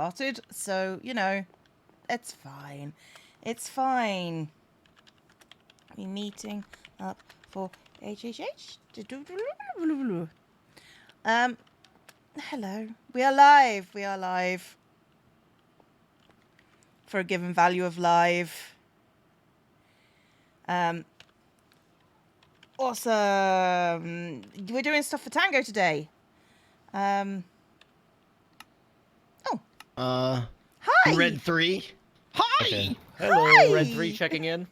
started, so, you know, it's fine. It's fine. We're meeting up for HHH. Hello. We are live. We are live. For a given value of live. Awesome. We're doing stuff for Tango today. Hi. Red 3. Hi. Okay. Hello. Hi. Red 3 checking in.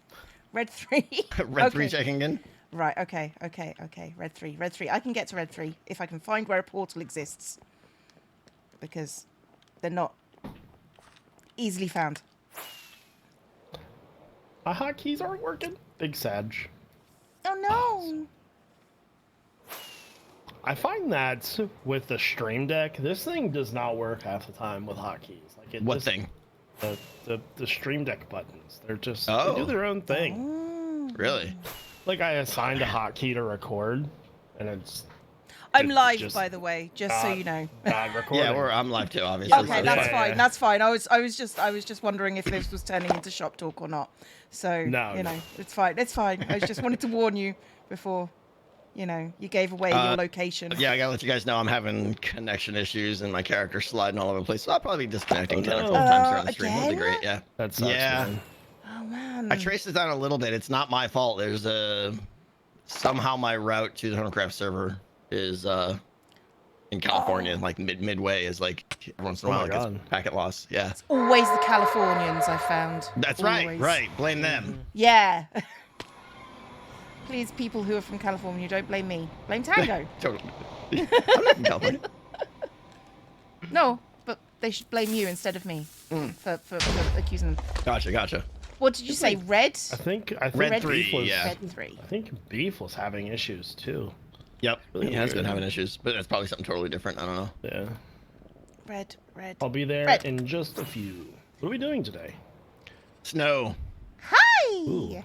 Red 3. Red 3 checking in. Right. Okay. Red 3. Red 3. I can get to Red 3 if I can find where a portal exists, because they're not easily found. My hotkeys aren't working. Big Sag. Oh no. I find that with the Stream Deck, this thing does not work half the time with hotkeys. Like it What just, thing? The Stream Deck buttons. They're just Oh. they do their own thing. Oh. Really? Like I assigned a hotkey to record, and it's. I'm it's live, just by the way, just so you know. Bad recording. Yeah, I'm live too, obviously. Okay, so that's yeah. fine. That's fine. I was just wondering if this was turning into shop talk or not. So No, you know, no. it's fine. It's fine. I just wanted to warn you before, you know, you gave away your location. Yeah, I gotta let you guys know I'm having connection issues and my character's sliding all over the place. So I'll probably be disconnecting 10 or 12 times during the stream. That'd be again? great, yeah. That sucks, man. Oh man. I traced it down a little bit. It's not my fault. There's somehow my route to the Huntercraft server is in California, like midway is like every once in a while it gets packet loss. Yeah. Always the Californians, I found. That's Always. right. Blame them. Yeah. Please, people who are from California, don't blame me. Blame Tango. Totally. I'm not from California. No, but they should blame you instead of me for accusing them. Gotcha. What did you say? Red? I think Red Beef 3, was. yeah. Red 3. I think Beef was having issues too. Yep. Really He has been weird. having issues, but that's probably something totally different. I don't know. Yeah. Red. I'll be there Red. in just a few. What are we doing today? Snow. Hi! Ooh. Yeah,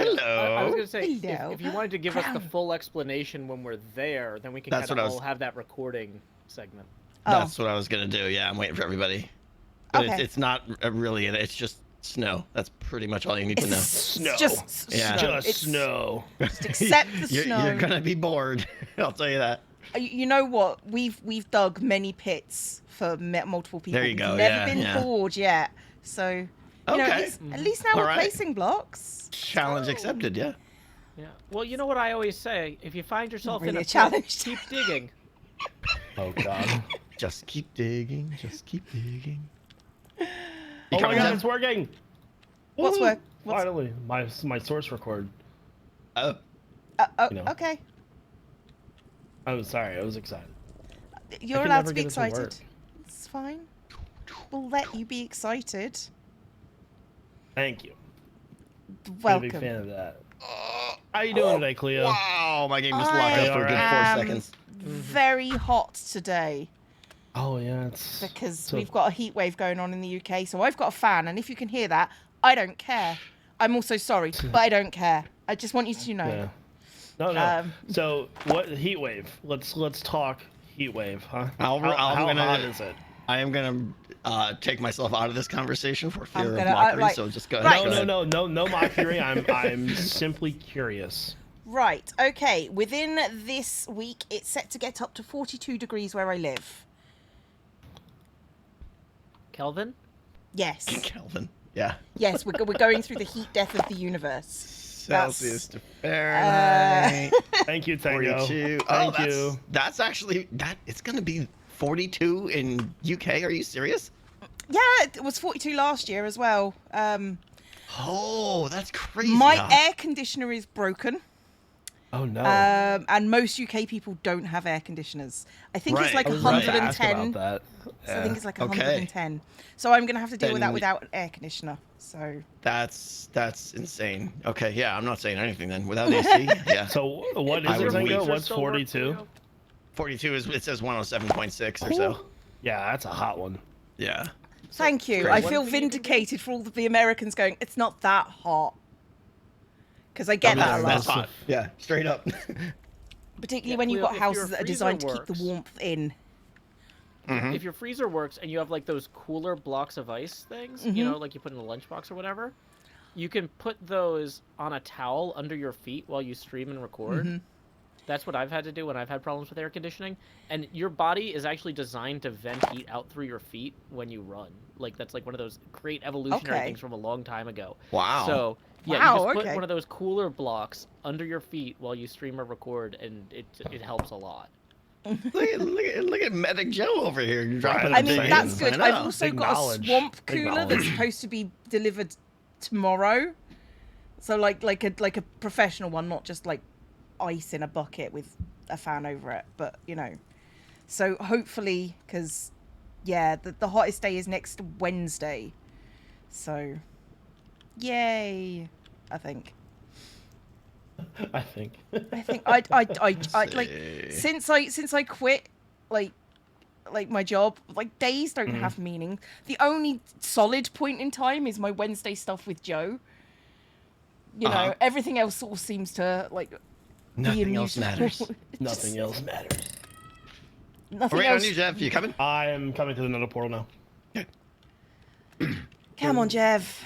Hello. I was gonna say, Hello. if you wanted to give us the full explanation when we're there, then we can That's kind what I of was- all have that recording segment. That's what I was gonna do. Yeah, I'm waiting for everybody. But Okay. it's not really. It's just snow. That's pretty much all you need to know. Snow. Just Yeah. snow. Just It's- snow. Just accept the snow. You're gonna be bored. I'll tell you that. You know what? We've dug many pits for multiple people. There you go, We've never yeah, been yeah. bored yet. So, you know, Okay. at least now All we're right. placing blocks. Challenge accepted. Yeah. Yeah. Well, you know what I always say: if you find yourself Really in a a pit, challenge. keep digging. Oh god. Just keep digging. Just keep digging. Oh my coming god, in? it's working! What's Woo! work? What's- Finally, my source record. Oh. You know. Okay. Oh, sorry, I was excited. You're can allowed never to be get it to work. excited. It's fine. We'll let you be excited. Thank you. I'm a Welcome. big fan of that. How you doing today, Cleo? Wow, my game just locked I up for a good 4 am seconds. very hot today Oh yeah, it's because so- we've got a heat wave going on in the UK. So I've got a fan, and if you can hear that, I don't care. I'm also sorry, but I don't care. I just want you to know. Yeah. No. So what heat wave? Let's talk heat wave, huh? I'm how gonna- hot is it? I am gonna take myself out of this conversation for fear of gonna- mockery. right. So just go Right. ahead. No mockery. I'm simply curious. Right. Okay. Within this week, it's set to get up to 42 degrees where I live. Kelvin? Yes. Kelvin. Yeah. Yes. We're going through the heat death of the universe. Celsius to Fahrenheit. Thank you, Tango. 42. Thank that's, you. That's actually it's gonna be 42 in UK. Are you serious? Yeah, it was 42 last year as well. Oh, that's crazy. My huh? air conditioner is broken. Oh no. And most UK people don't have air conditioners. I think it's Right. like I was about to ask 110. about that. So I think it's like Okay. 110. So I'm gonna have to deal with that Then- without an air conditioner. So That's insane. Okay, yeah, I'm not saying anything then. Without AC, yeah. So what I is it, would Tango? leave. What's 42? 42 is it says 107.6 or so. Yeah, that's a hot one. Yeah. thank you. crazy. I One feel thing you can do- vindicated for all of the Americans going, it's not that hot. Because I get that a That's lot. hot. Yeah, straight up. Particularly Yeah, when you've Cleo, got if houses your that are freezer designed to keep works- the warmth in. if your freezer works and you have like those cooler blocks of ice things, you know, like you put in a lunchbox or whatever, you can put those on a towel under your feet while you stream and record. That's what I've had to do when I've had problems with air conditioning. And your body is actually designed to vent heat out through your feet when you run. Like, that's like one of those great evolutionary things from a long time ago. Wow. So, yeah, you just put one of those cooler blocks under your feet while you stream or record, and it helps a lot. Look at Medic Joe over here. Dropping I mean, things. that's good. I I've know. also Big got knowledge. a swamp Big cooler that's supposed to be delivered tomorrow. So like a professional one, not just like ice in a bucket with a fan over it, but you know. So hopefully, because yeah, the hottest day is next Wednesday. So yay, I think. I think. I like since I quit like my job, like days don't have meaning. The only solid point in time is my Wednesday stuff with Joe. You know, everything else sort of seems to like Nothing else matters. Nothing else matters. Nothing Wait else. on you, Jeff. You coming? I am coming to the nether portal now. Come on, Jeff.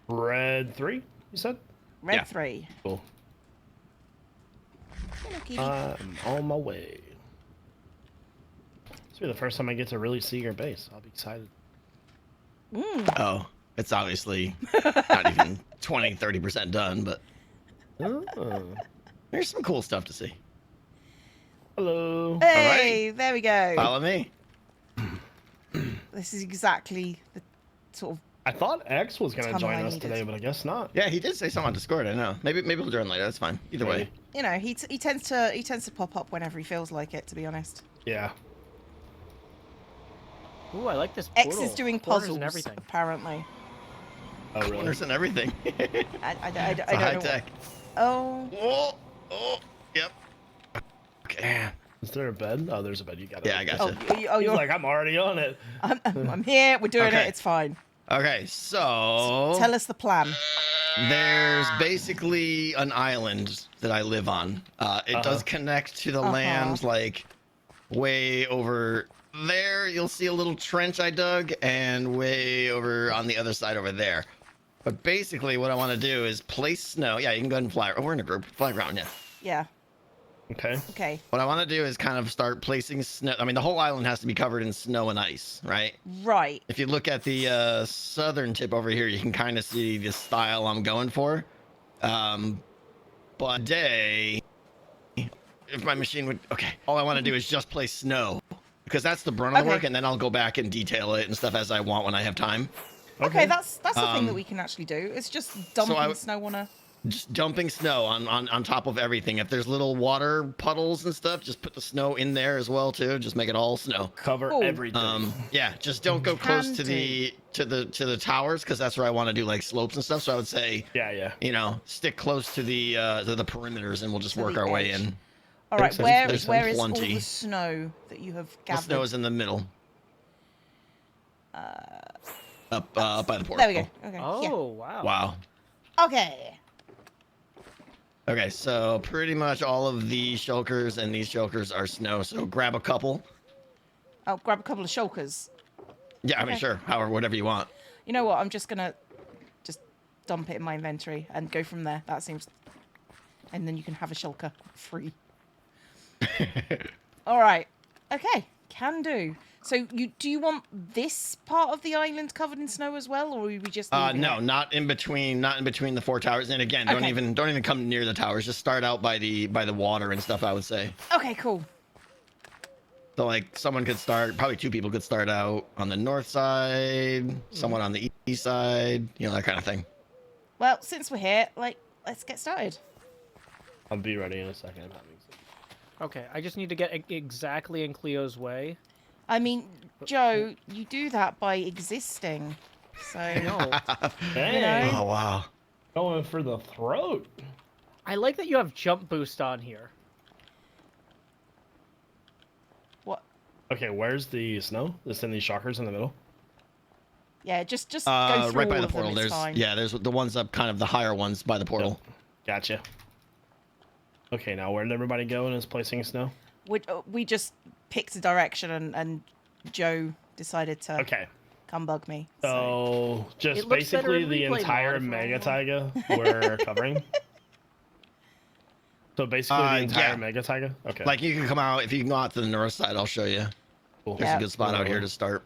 Red 3, you said? Red 3. Cool. Hello, kitty. I'm on my way. This will be the first time I get to really see your base. I'll be excited. Oh, it's obviously not even 20-30% done, but Oh. there's some cool stuff to see. Hello. Hey, there we go. Follow me. This is exactly the sort of. I thought X was going to Tunnel join I us needed. today, but I guess not. Yeah, he did say something on Discord. I know. Maybe he'll join later. That's fine. Either way. Maybe. You know, he tends to pop up whenever he feels like it. To be honest. Yeah. Ooh, I like this X portal. is doing Corners puzzles and everything. apparently. Oh, really? Corners and everything. I don't High know. tech. Oh. Oh, yep. Okay. Is there a bed? Oh, there's a bed. You got it. Yeah, I got Oh, you. He's you're. like, I'm already on it. I'm here. We're doing Okay. it. It's fine. Okay, so Tell us the plan. there's basically an island that I live on. It does connect to the land, like way over there. You'll see a little trench I dug, and way over on the other side over there. But basically, what I want to do is place snow. Yeah, you can go ahead and fly. Oh, we're in a group. Fly around, yeah. Yeah. Okay. Okay. What I want to do is kind of start placing snow. I mean, the whole island has to be covered in snow and ice, right? Right. If you look at the southern tip over here, you can kind of see the style I'm going for. But today, if my machine would, okay, all I want to do is just place snow because that's the brunt of the work, and then I'll go back and detail it and stuff as I want when I have time. Okay, that's the thing that we can actually do. It's just dumping snow on a. Just dumping snow on top of everything. If there's little water puddles and stuff, just put the snow in there as well too. Just make it all snow. Cover Cool. everything. Yeah, just don't go close to the towers because that's where I want to do like slopes and stuff. So I would say, Yeah. you know, stick close to the perimeters and we'll just To work the our way edge. in. All right, There's where is all plenty. the snow that you have The gathered? snow is in the middle. Up by the portal. There we go. Okay. Oh, wow. Wow. Yeah. Okay. Okay, so pretty much all of these shulkers and these shulkers are snow. So grab a couple. I'll grab a couple of shulkers. Yeah, I mean, Okay. sure. However, whatever you want. You know what? I'm just gonna dump it in my inventory and go from there. That seems. And then you can have a shulker free. All right. Okay. Can do. So do you want this part of the island covered in snow as well, or are we just? leaving No, it? not in between the four towers. And again, don't Okay. even come near the towers. Just start out by the water and stuff, I would say. Okay. Cool. So like someone could start, probably two people could start out on the north side, someone on the east side, you know, that kind of thing. Well, since we're here, let's get started. I'll be ready in a second. I'm having some. Okay, I just need to get exactly in Cleo's way. I mean, Joe, you do that by existing. So No. Hey, Oh wow. going for the throat. I like that you have jump boost on here. what? Okay, where's the snow? It's in these shockers in the middle. Yeah, just go through Right by all the of portal. them. It's There's fine. there's the ones up, kind of the higher ones by the portal. Gotcha. Okay, now where did everybody go in his placing snow? We just picked a direction and Joe decided to Okay. come bug me. So just It looks better basically in the replay entire mod if we're Mega on Taiga we're covering. So basically the entire yeah. Mega Taiga? Okay. Like you can come out if you can go out to the north side. I'll show you. Cool. There's Yeah. a good spot out here to start.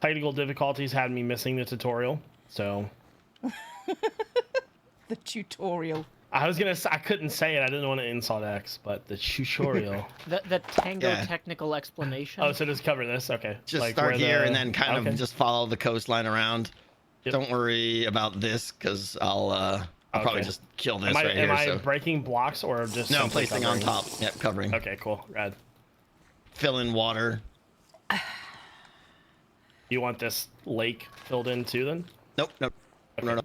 Technical difficulties had me missing the tutorial, so The tutorial. I was gonna say, I couldn't say it. I didn't want to insult X, but the tutorial. The Tango Yeah. technical explanation. Oh, so just cover this? Okay. Just Like start where here the- and then kind okay. of just follow the coastline around. Yep. Don't worry about this because I'll probably Okay. just kill this Am I, right here. am I So. breaking blocks or just No, simply placing on covering? top. Yep, covering. Okay, cool. Rad. Fill in water. You want this lake filled in too then? Nope, nope. Okay. No, no.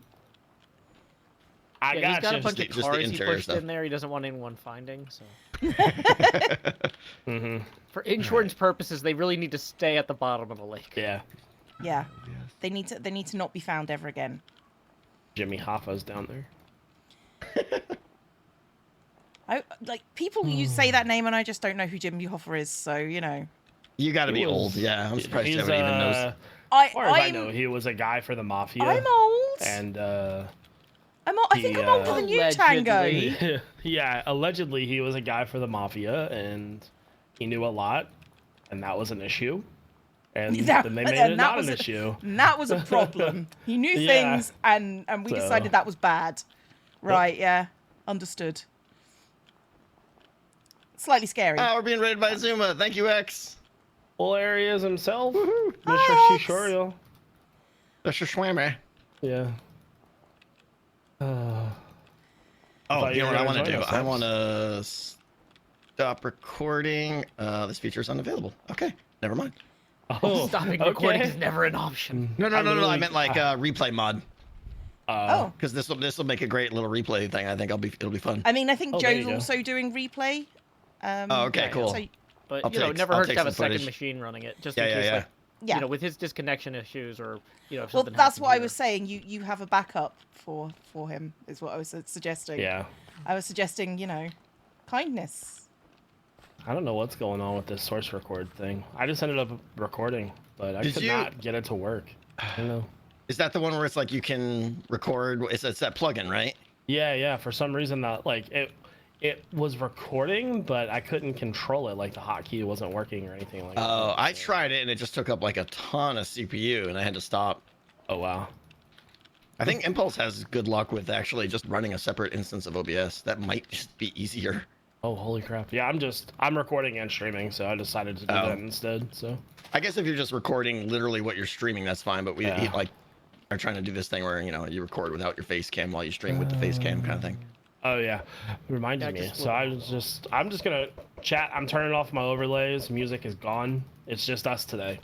I Yeah, he's got a you. bunch of Just the cars he interior pushed stuff. in there. He doesn't want anyone finding. So Mm-hmm. for insurance purposes, they really need to stay at the bottom of the lake. Yeah. Yeah. They need to not be found ever again. Jimmy Hoffa's down there. I like people you say that name and I just don't know who Jimmy Hoffa is, so you know. You got to He be was- old. Yeah, I'm surprised he's, you haven't even knows. As far as I I'm know, he was a guy for the Mafia. I'm old. And I think he, I'm older than you, Tango. Allegedly. yeah, allegedly he was a guy for the Mafia and he knew a lot, and that was an issue. And That- then they made and it that not was an a- issue. And that was a problem. He knew Yeah. things, and we So- decided that was bad. Right? Yeah, understood. Slightly scary. Oh, we're being raided by Zuma. Thank you, X. Full areas himself, Mr. Alex! Tutorial. Mr. Schwammer. Yeah. Oh, thought you you know were what I gonna want to join do? us, I X. want to stop recording. This feature is unavailable. Okay, never mind. Oh, Stopping recording is never an option. No, I I literally- meant like replay mod Oh, because this will make a great little replay thing. I think it'll be fun. I mean, I think Oh, there you Joe's go. also doing replay. Oh, okay, yeah, cool. So, But I'll you know, take- it never I'll hurts take to have a some second footage. machine running it, just Yeah, in yeah, case, yeah. like, yeah. you know, with his disconnection issues or you know, if Well, something that's happens what I here. was saying. You have a backup for him, is what I was suggesting. Yeah. I was suggesting, you know, kindness. I don't know what's going on with this source record thing. I just ended up recording, but I Did could you- not get it to work. I don't know. Is that the one where it's like you can record? It's that plugin, right? Yeah. For some reason, that like it was recording, but I couldn't control it. Like the hotkey wasn't working or anything like that. Oh, I tried it and it just took up like a ton of CPU and I had to stop. Oh wow. I think Impulse has good luck with actually just running a separate instance of OBS. That might just be easier. Oh holy crap. Yeah, I'm recording and streaming, so I decided to do Oh. that instead. So I guess if you're just recording literally what you're streaming, that's fine. But we Yeah. like are trying to do this thing where you record without your face cam while you stream with the face cam kind of thing. oh yeah, reminded Yeah, me. just So I'm just gonna chat. I'm turning off my overlays. Music is gone. It's just us today.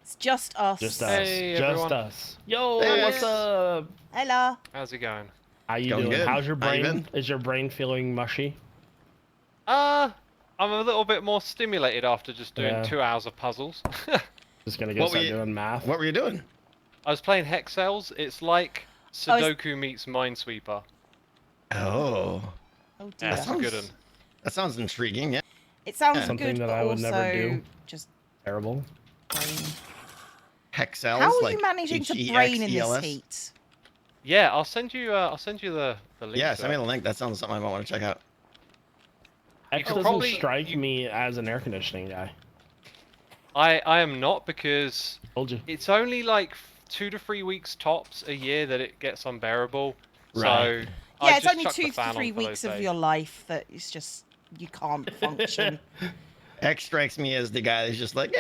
It's just us. Just us. Hey, just everyone. us. Yo, Hey. what's up? Hello. How's it going? How you Going doing? good. How's your How you brain? been? Is your brain feeling mushy? I'm a little bit more stimulated after just doing Yeah. 2 hours of puzzles. Just gonna go What were start you- doing math. What were you doing? I was playing Hexels. It's like Sudoku meets Minesweeper. Oh, Oh dear. Yeah, it's a good one. that sounds intriguing. Yeah. It sounds Something good, that but I would also never do. just Terrible. brain. Hexels. How are like you managing to HEXELS? brain in this heat? Yeah, I'll send you the link. Yeah, to send me it. the link. That sounds something I might want to check out. X could doesn't probably- strike me as an air conditioning guy. I am not because Told you. it's only like 2 to 3 weeks tops a year that it gets unbearable. Right. So I Yeah, it's just only chuck the 2 fan to on 3 for those weeks of days. your life that it's just you can't function. X strikes me as the guy that's just like,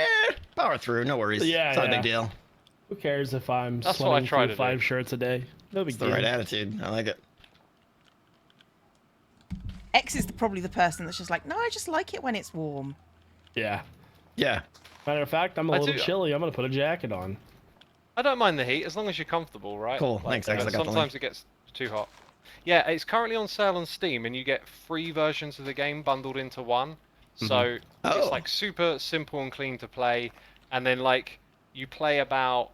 power through, no worries. Yeah, it's not a yeah. big deal. Who cares if I'm That's what I sweating try through to 5 do. shirts a day? No big It's the deal. right attitude. I like it. X is probably the person that's just like, no, I just like it when it's warm. Yeah. Yeah. Matter of fact, I'm a I little do- chilly. I'm gonna put a jacket on. I don't mind the heat as long as you're comfortable, right? Cool, thanks, X, I got the sometimes link. it gets too hot. Yeah, it's currently on sale on Steam, and you get 3 versions of the game bundled into one. So Oh. it's like super simple and clean to play, and then like you play about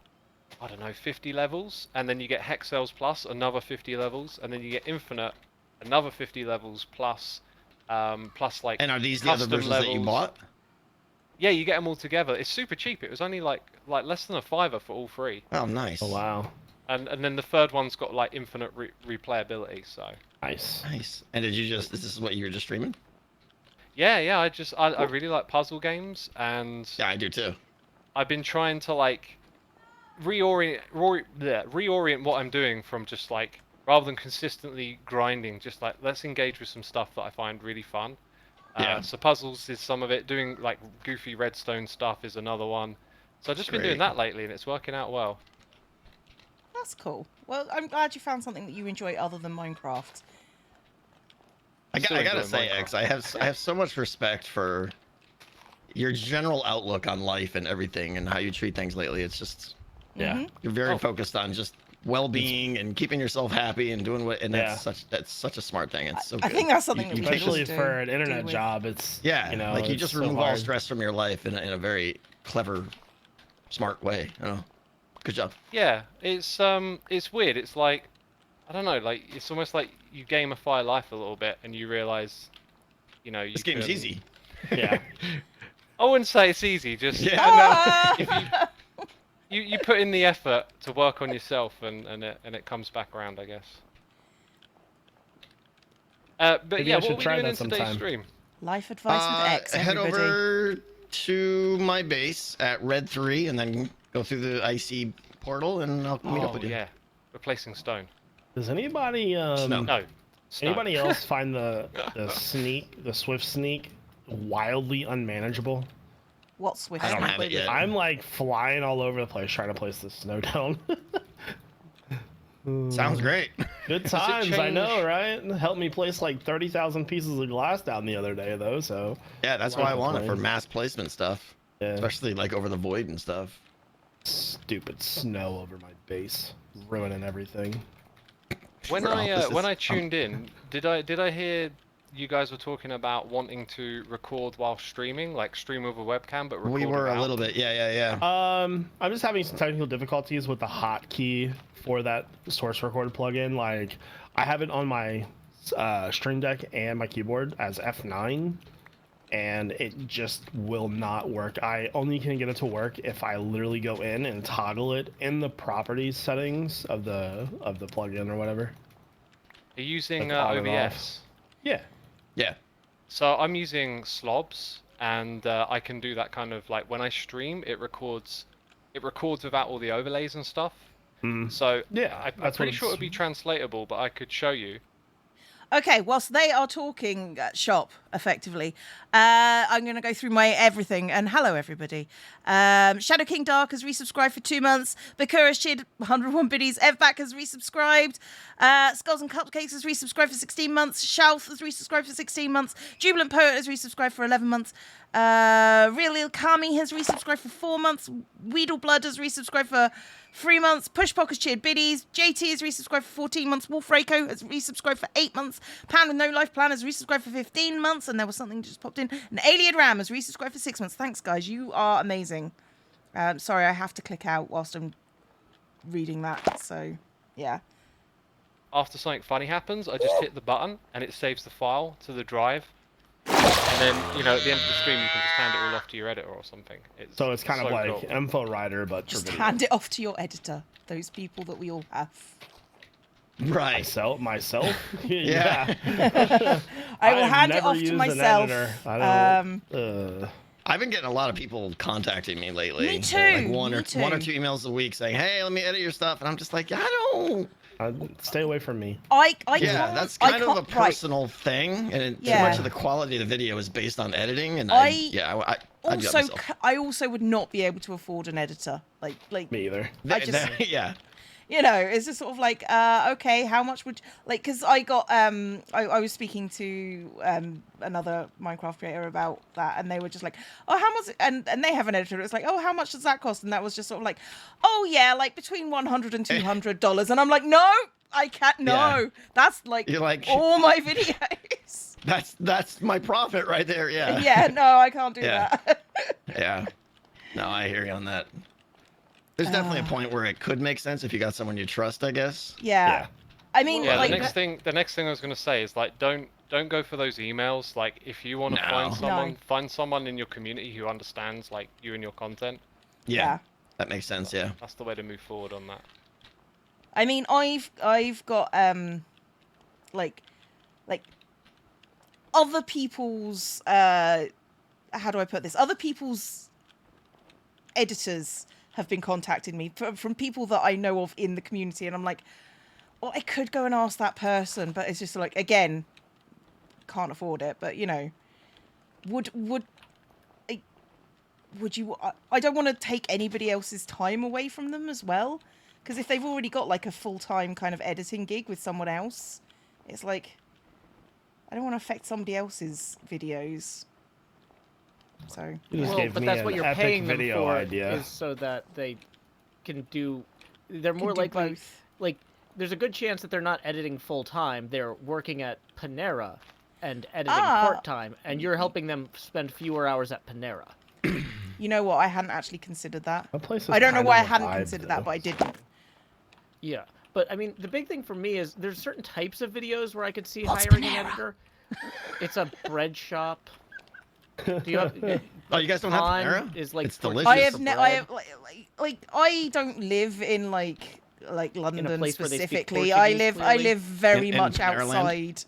I don't know 50 levels, and then you get Hexels Plus another 50 levels, and then you get Infinite another 50 levels plus plus like And are these the other custom versions that you levels. bought? Yeah, you get them all together. It's super cheap. It was only like less than a $5 for all 3. Oh, nice. Oh wow. And then the third one's got like infinite replayability. So. Nice. Nice. And did you just? Is this what you were just streaming? Yeah. I really like puzzle games, and Yeah, I do too. I've been trying to like reorient what I'm doing from just like rather than consistently grinding, just like let's engage with some stuff that I find really fun. Yeah. So puzzles is some of it. Doing like goofy redstone stuff is another one. So I've just been doing Great. that lately, and it's working out well. That's cool. Well, I'm glad you found something that you enjoy other than Minecraft. I Still gotta enjoy say, Minecraft. X, I have so much respect for your general outlook on life and everything and how you treat things lately. It's just Yeah. you're very Oh. focused on just well-being and keeping yourself happy and doing what. And Yeah. that's such a smart thing. It's so I good. think that's something that You we take Especially this- do- for an do internet with- job, it's Yeah, you know, like you it's just so remove all hard. stress from your life in a very clever, smart way. You know, good job. Yeah, it's weird. It's like I don't know, like it's almost like you gamify life a little bit, and you realize, you know, you This game's can- easy. Yeah. I wouldn't say it's easy. Just Yeah, Ah! you put in the effort to work on yourself, and it comes back around, I guess. But Maybe yeah, I what should are we try doing that in today's sometime. stream? Life advice with X, head everybody. over to my base at Red 3 and then go through the icy portal and I'll meet up Oh with you. yeah, replacing stone. Does anybody Snow. No. Stone. anybody else find the swift sneak wildly unmanageable? What Swift? I don't Sneak have would it be? yet. I'm like flying all over the place trying to place the snow down. Sounds great. Good it times, I know, change- right? Helped me place like 30,000 pieces of glass down the other day, though. So Yeah, that's why I want it for mass placement stuff, yeah. especially like over the void and stuff. Stupid snow over my base, ruining everything. When For offices. when I tuned in, did I hear you guys were talking about wanting to record while streaming, like stream with a webcam, but record We were a without? little bit, yeah. I'm just having some technical difficulties with the hotkey for that source record plugin. Like, I have it on my Stream Deck and my keyboard as F9, and it just will not work. I only can get it to work if I literally go in and toggle it in the properties settings of the plugin or whatever. Are you using Like on and OBS? Yeah. Yeah. So I'm using Slobs, and I can do that kind of like when I stream, it records without all the overlays and stuff. Mm. So Yeah, I'm that's pretty what sure it's- it'd be translatable, but I could show you. Okay, whilst they are talking shop, effectively, I'm going to go through my everything. And hello, everybody. Shadow King Dark has resubscribed for 2 months. Bakura Shid, 101 biddies. Evback has resubscribed. Skulls and Cupcakes has resubscribed for 16 months. Shalf has resubscribed for 16 months. Jubilant Poet has resubscribed for 11 months. Real Ilkami has resubscribed for 4 months. Weedle Blood has resubscribed for 3 months. Pushpock has cheered biddies. JT has resubscribed for 14 months. Wolf Rako has resubscribed for 8 months. Pound with No Life Plan has resubscribed for 15 months. And there was something just popped in. And Alien Ram has resubscribed for 6 months. Thanks, guys. You are amazing. Sorry, I have to click out whilst I'm reading that. So, yeah. After something funny happens, I just hit the button, and it saves the file to the drive. And then, you know, at the end of the stream, you can just hand it all off to your editor or something. So it's kind of like cool. Info Rider, but Just for video. hand it off to your editor. Those people that we all have. Right. Myself? Yeah. I will I've hand it never off to used an myself. editor. I don't, I've been getting a lot of people contacting me lately. Me too, Like one me or too. two emails a week saying, "Hey, let me edit your stuff," and I'm just like, I don't. stay away from me. I Yeah, can't, that's I kind of a can't- right. personal thing, and Yeah. too much of the quality of the video is based on editing. And I I'd do it Also, myself. I also would not be able to afford an editor. Like Me either. I just- yeah. you know, it's just sort of like, okay, how much would like? Because I got I was speaking to another Minecraft creator about that, and they were just like, oh, how much? And they have an editor. It's like, oh, how much does that cost? And that was just sort of like, oh yeah, like between $100 and $200. And I'm like, no, I can't. No, Yeah. that's like, You're like- all my videos. That's my profit right there. Yeah. Yeah, no, I can't do Yeah. that. Yeah. No, I hear you on that. There's definitely a point where it could make sense if you got someone you trust, I guess. Yeah. Yeah. I mean, Yeah, like, the next thing I was gonna say is like don't don't go for those emails. Like, if you want to find No. someone, No. find someone in your community who understands like you and your content. Yeah, that makes sense. Yeah. That's the way to move forward on that. I mean, I've got like other people's how do I put this? Other people's editors have been contacting me from people that I know of in the community, and I'm like, well, I could go and ask that person, but it's just like, again, can't afford it. But you know, would you? I don't want to take anybody else's time away from them as well, because if they've already got like a full-time kind of editing gig with someone else, it's like, I don't want to affect somebody else's videos. So You just Well, gave but me that's an what you're epic paying them video for idea. is so that they can do. They're more can do likely both. like. There's a good chance that they're not editing full time. They're working at Panera and editing part time, and you're helping them spend fewer hours at Panera. You know what? I hadn't actually considered that. That place is I don't know kind why I of a hadn't vibe, considered though. that, but I didn't. Yeah, but I mean, the big thing for me is there's certain types of videos where I could see What's hiring Panera? an editor. It's a bread shop. Do you have? Oh, you guys don't have Pan Panera? Is like It's tortillas delicious. I have for I bread. have like I don't live in like London place where they speak specifically. I Portuguese, live clearly? very In much Maryland? outside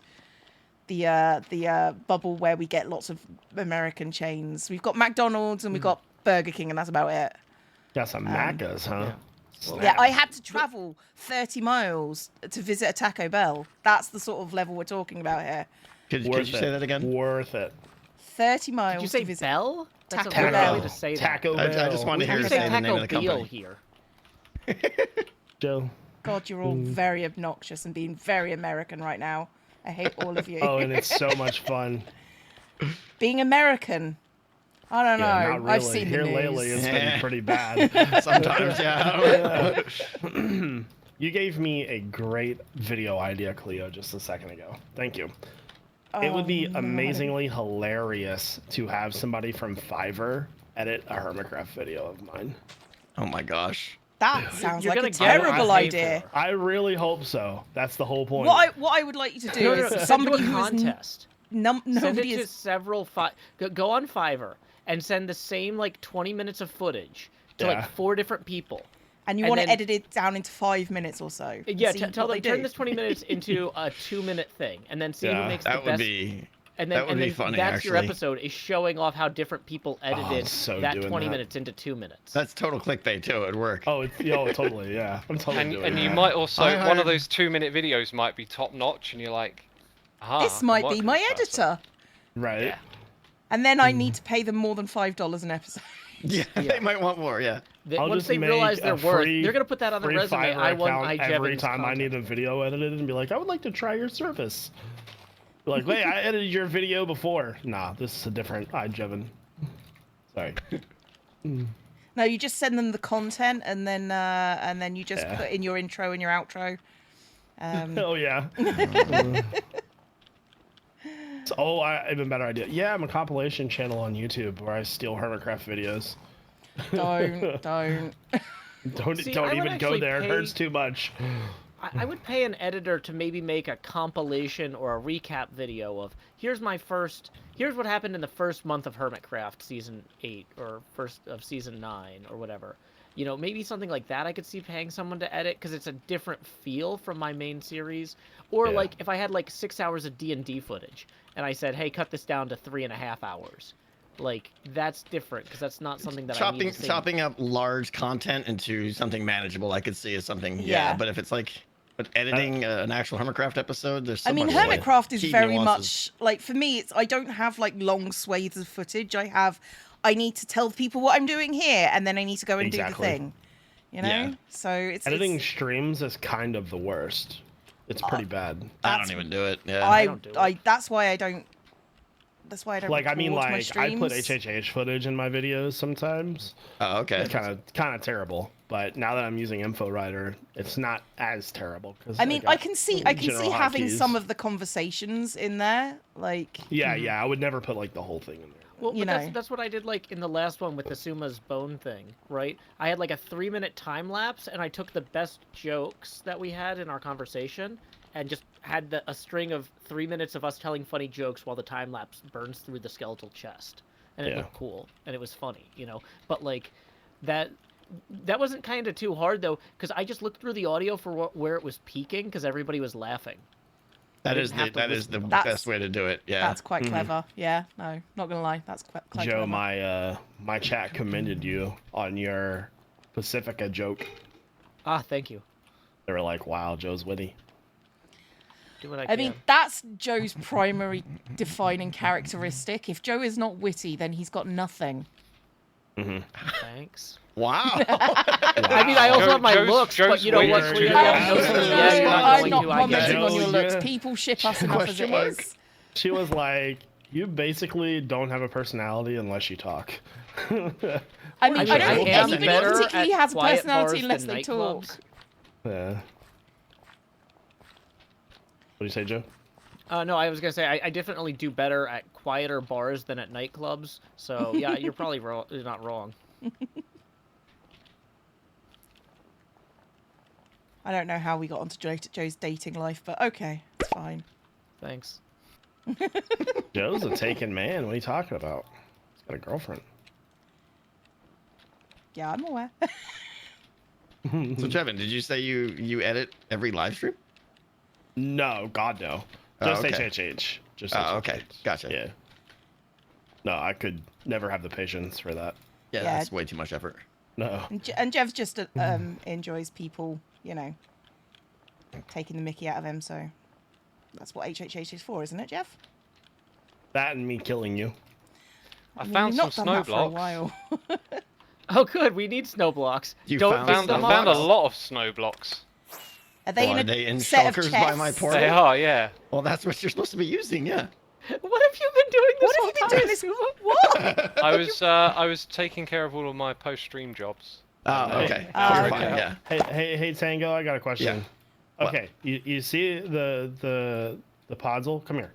the bubble where we get lots of American chains. We've got McDonald's and we've got Burger King, and that's about it. Got some Maccas, huh? yeah. Snap. Yeah, I had to travel 30 miles to visit a Taco Bell. That's the sort of level we're talking about here. Could Worth you say it. that again? Worth it. 30 miles Did you say to visit. Bell? That's Taco a Bell. weird way to say that. Taco I Bell. just wanted to How hear do you you say say the name of Taco the Bell company. here? Joe. God, you're all very obnoxious and being very American right now. I hate all of you. Oh, and it's so much fun. Being American. I don't know. Yeah, not really. I've seen Here the news. lately, it's Yeah. been pretty bad. Sometimes, yeah. You gave me a great video idea, Cleo, just a second ago. Thank you. It would be no. amazingly hilarious to have somebody from Fiverr edit a Hermitcraft video of mine. Oh my gosh. That sounds You're like a gonna get what terrible I pay idea. for. I really hope so. That's the whole point. What I would like you to do No, is send somebody it to who a is contest. Send nobody it to is several go on Fiverr and send the same like 20 minutes of footage to Yeah. like 4 different people. and you and want to then- edit it down into 5 minutes or so. and Yeah, see tell what them they turn do. this 20 minutes into a 2-minute thing, and then see Yeah, who makes the That would best. be. And then, that would and be then funny, that's your actually. episode is showing off how different people edited so that doing 20 that. minutes into 2 minutes. That's total clickbait too. It'd work. Oh, it's totally, yeah. I'm totally And, doing and you that. might also I one hired- of those 2-minute videos might be top notch, and you're like, aha, This I can might work be with my this person. editor. Right. Yeah. And then I need to pay them more than $5 an episode. Yeah, they might want more. Yeah. I'll Once just they make realize a their worth, free- they're gonna put that on their free resume. Fiverr I won account every iJevin's time I content. need a video edited and be like, I would like to try your service. Be like, wait, I edited your video before. Nah, this is a different iJevin. Sorry. No, you just send them the content, and then you just Yeah. put in your intro and your outro. Oh yeah. Oh, even better idea. Yeah, I'm a compilation channel on YouTube where I steal Hermitcraft videos. Don't. Don't See, I don't would even go actually there. It pay- hurts too much. I would pay an editor to maybe make a compilation or a recap video of here's what happened in the first month of Hermitcraft season 8 or first of season 9 or whatever. You know, maybe something like that I could see paying someone to edit because it's a different feel from my main series. Or Yeah. like if I had like 6 hours of D&D footage and I said, hey, cut this down to 3.5 hours. Like that's different because that's not something that I need to say. Chopping up large content into something manageable, I could see as something. Yeah. But if it's like, but editing an actual Hermitcraft episode, there's. So I mean, much, like, Hermitcraft is key very nuances. much like, for me, it's I don't have like long swathes of footage. I need to tell people what I'm doing here, and then I need to go and do the Exactly. thing. You know, Yeah. so it's Editing streams is kind of the worst. It's pretty bad. I that's- don't even do it. Yeah. I don't do it. that's why I don't. That's why I don't. Like I mean, record my like I put streams. HHH footage in my videos sometimes. Oh, okay. It's kind of terrible. But now that I'm using InfoWriter, it's not as terrible. 'Cause I mean, got I can see general having hotkeys. some of the conversations in there, like Yeah, I would never put like the whole thing in there. Well, you but know. that's what I did like in the last one with the Suma's bone thing, right? I had like a 3-minute time lapse and I took the best jokes that we had in our conversation and just had a string of 3 minutes of us telling funny jokes while the time lapse burns through the skeletal chest, and it looked cool and it was funny, But like that wasn't kind of too hard though, because I just looked through the audio for where it was peaking because everybody was laughing. That is the best way to do it. Yeah, That's quite clever. Yeah, no, not gonna lie, that's quite Joe, clever. my chat commended you on your Pacifica joke. Ah, thank you. They were like, "Wow, Joe's witty." Do what I I can. mean, that's Joe's primary defining characteristic. If Joe is not witty, then he's got nothing. Thanks. Wow. I mean, I also have my looks, but you know what? Joe's Clearly, weird. I'm you're not I'm going not to. I commenting guess. on your Joe's looks. good. People ship us enough as it is. She was like, "You basically don't have a personality unless you talk." I mean, I I mean, don't I think am anybody better particularly at has a quiet personality bars unless than they talk. nightclubs. Yeah. What do you say, Joe? No, I was gonna say I definitely do better at quieter bars than at nightclubs. So yeah, you're probably not wrong. I don't know how we got onto Joe's dating life, but okay, it's fine. Thanks. Joe's a taken man. What are you talking about? He's got a girlfriend. Yeah, I'm aware. So Trevin, did you say you edit every live stream? No, God no. Oh, Just okay. HHH. Just Oh, HHH. okay. Gotcha. Yeah. No, I could never have the patience for that. Yeah, Yeah. that's way too much effort. No. And Jev's just enjoys people, taking the mickey out of him. So that's what HHH is for, isn't it, Jeff? That and me killing you. I mean, found we've some not done snow that for a blocks. while. Oh, good. We need snow blocks. You Don't found miss Found, snow I them blocks? found a off. lot of snow blocks. Are they Well, in are a they in set of shulkers chests? by my portal? They are, yeah. Well, that's what you're supposed to be using, yeah. What have you been doing this What whole have you been time? doing this? What? I was taking care of all of my post-stream jobs. Oh, okay. Oh, You're okay. fine, yeah. Hey, Tango, I got a question. What? Okay, you see the podzol? Come here.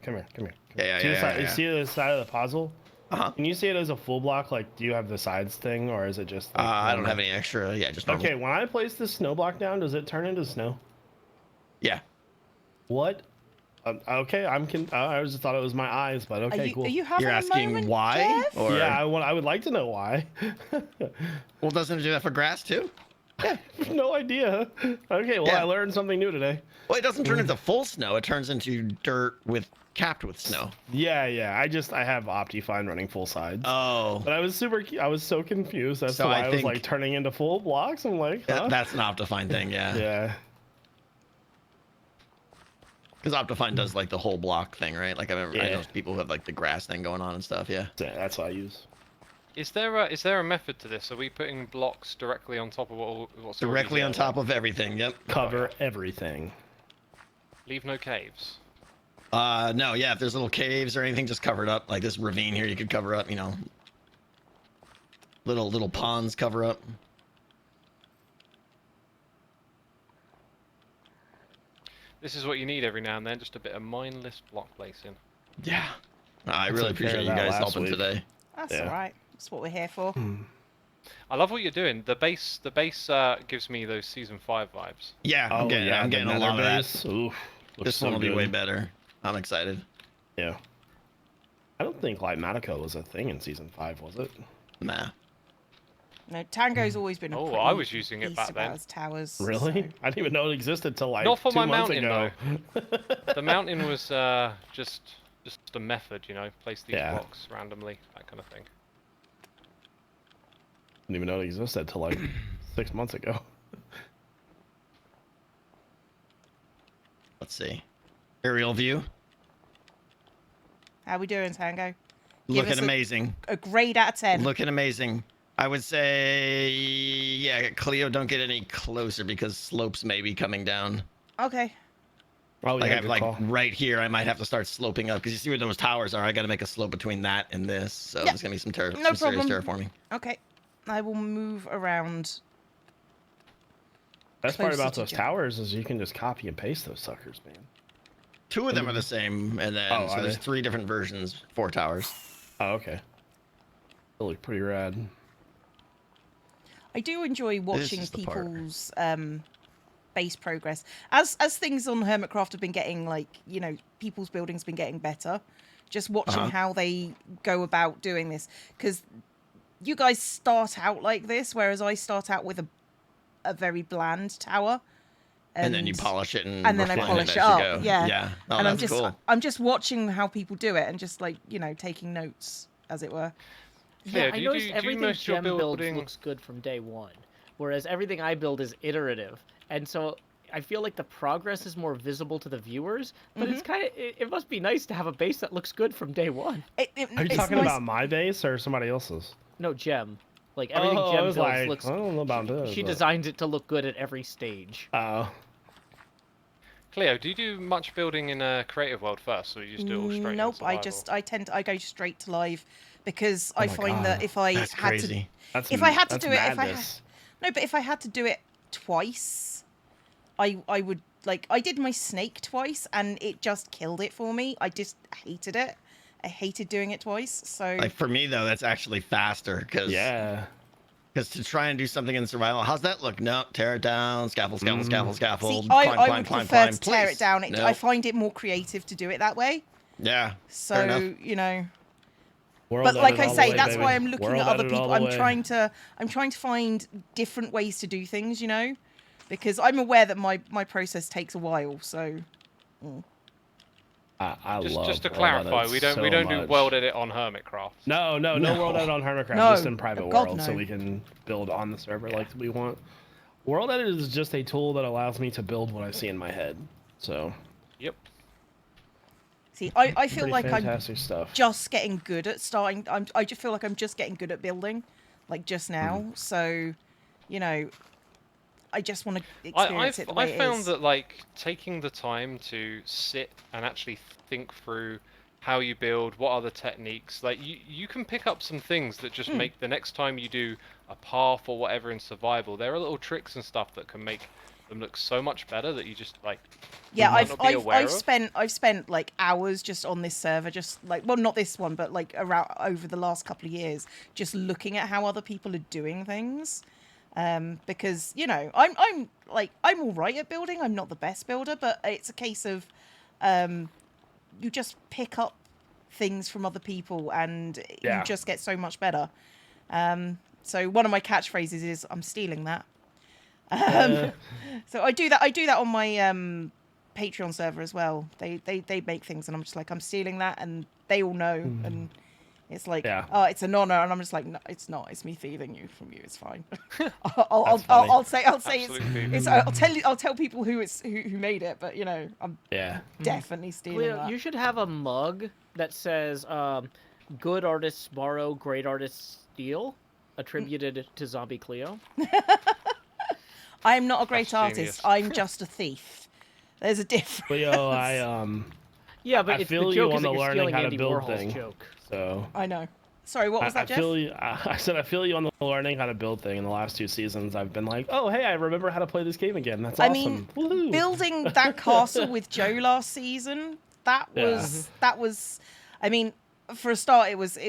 Yeah, See the side- yeah. You see the side of the podzol? Uh-huh. Can you see it as a full block? Like, do you have the sides thing, or is it just? Like, I don't normal? have any extra. Yeah, just normal. Okay, when I place this snow block down, does it turn into snow? Yeah. What? Okay, I just thought it was my eyes, but okay, cool. Are you having You're a asking moment, why? Jeff? Or Yeah, I would like to know why. well, doesn't it do that for grass too? No idea. Okay, well, Yeah. I learned something new today. Well, it doesn't turn into full snow. It turns into dirt capped with snow. Yeah. I have Optifine running full sides. Oh. But I was so confused as So to why I I was think- like turning into full blocks. I'm like, huh? That's an Optifine thing, yeah. Yeah. Because Optifine does like the whole block thing, right? Like I Yeah. know people who have like the grass thing going on and stuff, yeah. That's what I use. Is there a method to this? Are we putting blocks directly on top of what's Directly already on there? top of everything, yep. Cover everything. Leave no caves. No, yeah, if there's little caves or anything, just cover it up. Like this ravine here, you could cover up, little ponds cover up. This is what you need every now and then, just a bit of mindless block placing. Yeah. I That's really unfair appreciate you that guys last helping week. today. That's Yeah. all right. That's what we're here for. I love what you're doing. The base gives me those season 5 vibes. Yeah, I'm getting the a nether lot of that. base. Oof, looks This so one will be good. way better. I'm excited. Yeah. I don't think Lighmatica was a thing in season 5, was it? Nah. No, Tango's always been a Oh, pretty I was using it beast back about then. his towers. Really? so- I didn't even know it existed till like Not for 2 my months mountain, ago. The mountain was just a method, place these Yeah. blocks randomly, that kind of thing. Didn't even know it existed till like 6 months ago. Let's see. Aerial view. How we doing, Tango? Give Looking us amazing. a grade out of 10. Looking amazing. I would say, yeah, Cleo, don't get any closer because slopes may be coming down. Okay. Oh, Like, yeah, I'm good like call. right here, I might have to start sloping up because you see where those towers are. I got to make a slope between that and this, so Yep. there's gonna be some, No serious problem. terraforming. Okay. I will move around. Best part closer about to those Jeff. towers is you can just copy and paste those suckers, man. 2 of them are the same, and then Oh, so are there's they? 3 different versions, 4 towers. Oh, okay. They look pretty rad. I do enjoy watching is the part. people's base progress. As things on Hermitcraft have been getting, like, you know, people's buildings been getting better, just watching how they go about doing this, because you guys start out like this, whereas I start out with a very bland tower. And then you polish it and then I refine polish as it you up. go. Yeah. Yeah. Oh, And that's cool. I'm just watching how people do it and just, like, you know, taking notes, as it were. Yeah, do I you noticed do everything most of your Gem builds building- looks good from day one, whereas everything I build is iterative, and so I feel like the progress is more visible to the viewers. But it's kind of it must be nice to have a base that looks good from day one. Are you it's talking nice- about my base or somebody else's? No, Gem. Like everything I Gem was builds like, looks. I don't know about this. She but- designed it to look good at every stage. Oh. Cleo, do you do much building in a creative world first, or you just do it all straight? in Nope, survival? I go straight to live, because I my find that God, if I That's had crazy. That's if I had to that's do it, madness. if I had to do it twice, I would, like, I did my snake twice and it just killed it for me. I just hated it. I hated doing it twice. So Like for me though, that's actually faster because Yeah. Because to try and do something in survival, how's that look? No, tear it down, scaffold, scaffold. see, Climb, I climb, would climb, prefer climb, to tear please. it down. No. I find it more creative to do it that way. Yeah. Fair So, enough. you know, World but like edit I all the say, way, that's baby. why I'm looking World at other edit all people. the I'm way. trying to find different ways to do things, you know, because I'm aware that my process takes a while. So I Just love to world clarify, edits we don't so do much. world edit on Hermitcraft. No world edit on Hermitcraft, No. just in private God, world, so no. we can build on the server like we want. World edit is just a tool that allows me to build what I see in my head. So Yep. see, I feel pretty like fantastic stuff. just getting good at starting. I just feel like I'm just getting good at building, like just now. So, you know, I just want to experience it the way I it found is. that like taking the time to sit and actually think through how you build, what are the techniques, like you can pick up some things that just make the next time you do a path or whatever in survival, there are little tricks and stuff that can make them look so much better that you just like Yeah, might not be aware of. I've spent like hours just on this server, just like, well, not this one, but like around over the last couple of years, just looking at how other people are doing things. Because, you know, I'm all right at building. I'm not the best builder, but it's a case of you just pick up things from other people and you just get so much better. So one of my catchphrases is "I'm stealing that." So I do that on my Patreon server as well. They make things and I'm just like, I'm stealing that, and they all know, and it's like, oh, it's an honor, and I'm just like, no, it's not. It's me thieving you from you. It's fine. I'll say I'll tell people who made it, but you know, I'm definitely stealing Cleo, that. you should have a mug that says "Good artists borrow, great artists steal," attributed to Zombie Cleo. I am not a great That's artist. genius. I'm just a thief. There's a difference. Leo, Yeah, but I it's feel the you joke on is that the you're learning stealing how to Andy build Warhol's thing. joke. So I know. Sorry, what was that, Jeff? I said I feel you on the learning how to build thing. In the last 2 seasons, I've been like, oh hey, I remember how to play this game again. That's awesome. I mean, Woohoo. building that castle with Joe last season, that was. I mean, for a start, it was a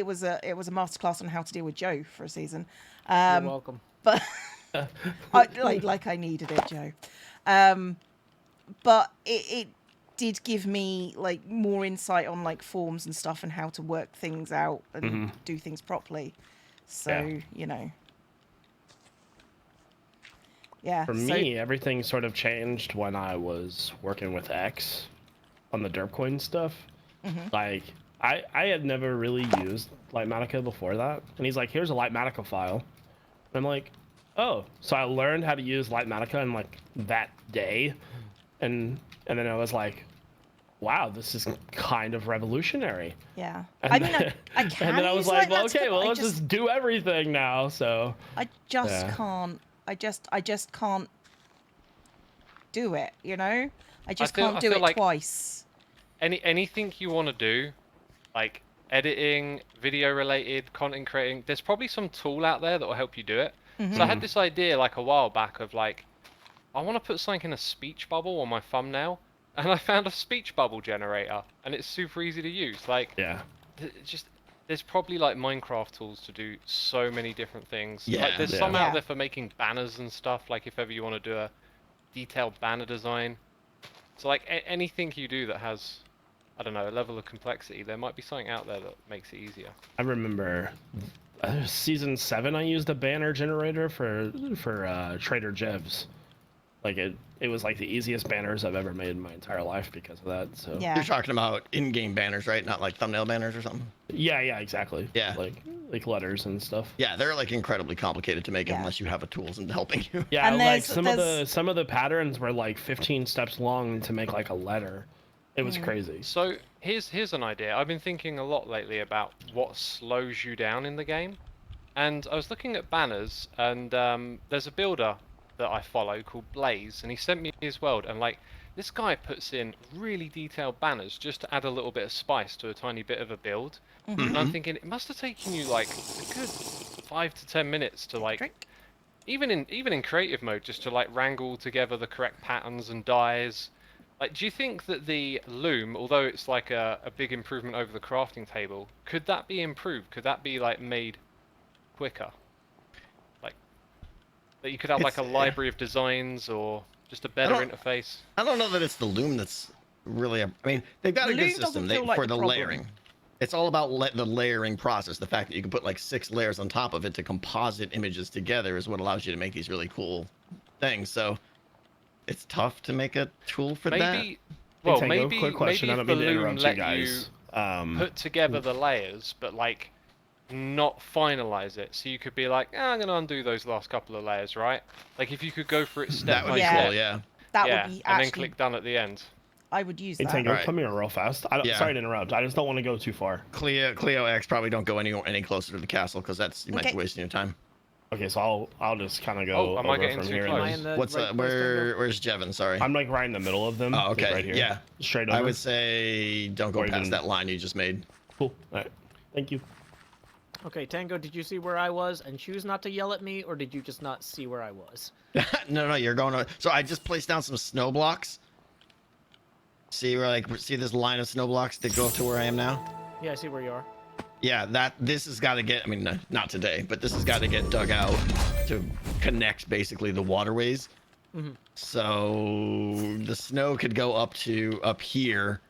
masterclass on how to deal with Joe for a season. You're welcome. But I needed it, Joe. But it did give me like more insight on like forms and stuff and how to work things out and do things properly. So you know. Yeah. For me, everything sort of changed when I was working with X on the Derpcoin stuff. Like, I had never really used Lightmatica before that. And he's like, here's a Lightmatica file. And I'm like, oh. So I learned how to use Lightmatica in like that day. And then I was like, wow, this is kind of revolutionary. Yeah. And I mean, I can. and then I was use like, well, Lightmatica, okay, well, but let's just do everything now. So I just can't. I just can't do it. You know, I just can't do feel it like twice. anything you want to do, like editing, video related, content creating, there's probably some tool out there that will help you do it. So I had this idea like a while back of like, I want to put something in a speech bubble on my thumbnail, and I found a speech bubble generator, and it's super easy to use. Like, there's probably like Minecraft tools to do so many different things. Yeah. Like, there's some out there for making banners and stuff. Like, if ever you want to do detailed banner design. So like anything you do that has, I don't know, a level of complexity, there might be something out there that makes it easier. I remember season 7. I used a banner generator for Trader Jev's. Like it was like the easiest banners I've ever made in my entire life because of that. So Yeah. You're talking about in-game banners, right? Not like thumbnail banners or something. yeah, exactly. Yeah. Like letters and stuff. Yeah, they're like incredibly complicated to make Yeah. unless you have a tools and helping you. Yeah, And like there's- some of the patterns were like 15 steps long to make like a letter. It was crazy. So here's an idea. I've been thinking a lot lately about what slows you down in the game, and I was looking at banners, and there's a builder that I follow called Blaze, and he sent me his world, and like this guy puts in really detailed banners just to add a little bit of spice to a tiny bit of a build. And I'm thinking it must have taken you like a good 5 to 10 minutes to like, Drink. even in creative mode, just to like wrangle together the correct patterns and dyes. Like, do you think that the loom, although it's like a big improvement over the crafting table, could that be improved? Could that be like made quicker? Like that you could have like a library of designs or just a better interface? I don't know that it's the loom that's really. I mean, they've got The a loom good system doesn't feel like for the the problem. layering. It's all about the layering process. The fact that you can put like 6 layers on top of it to composite images together is what allows you to make these really cool things. So it's tough to make a tool for that. Maybe, well, Tango, maybe quick question. I if don't the mean to loom interrupt you let guys. you put together the layers, but like not finalize it. So you could be like, I'm gonna undo those last couple of layers, right? Like if you could go for it step That would by be Yeah. cool, yeah. That yeah, would be and then actually. click done at the end. I would use Hey that. Tango, Alright. come here real fast. Yeah. Sorry to interrupt. I just don't want to go too far. Cleo X probably don't go any closer to the castle because you might Okay. be wasting your time. Okay, so I'll just kind of go Oh, am I over getting from too here. close? Am I in the What's right place, Tango? where's Jevin? Sorry. I'm like right in the middle of them. Oh, like, okay. right here. Yeah. Straight over. I would say don't go Or past even- that line you just made. Cool. All right. Thank you. Okay, Tango, did you see where I was and choose not to yell at me, or did you just not see where I was? No, you're going on. So I just placed down some snow blocks. See this line of snow blocks that go up to where I am now? Yeah, I see where you are. Yeah, this has got to get, I mean, not today, but this has got to get dug out to connect basically the waterways. Mhm. So the snow could go up here.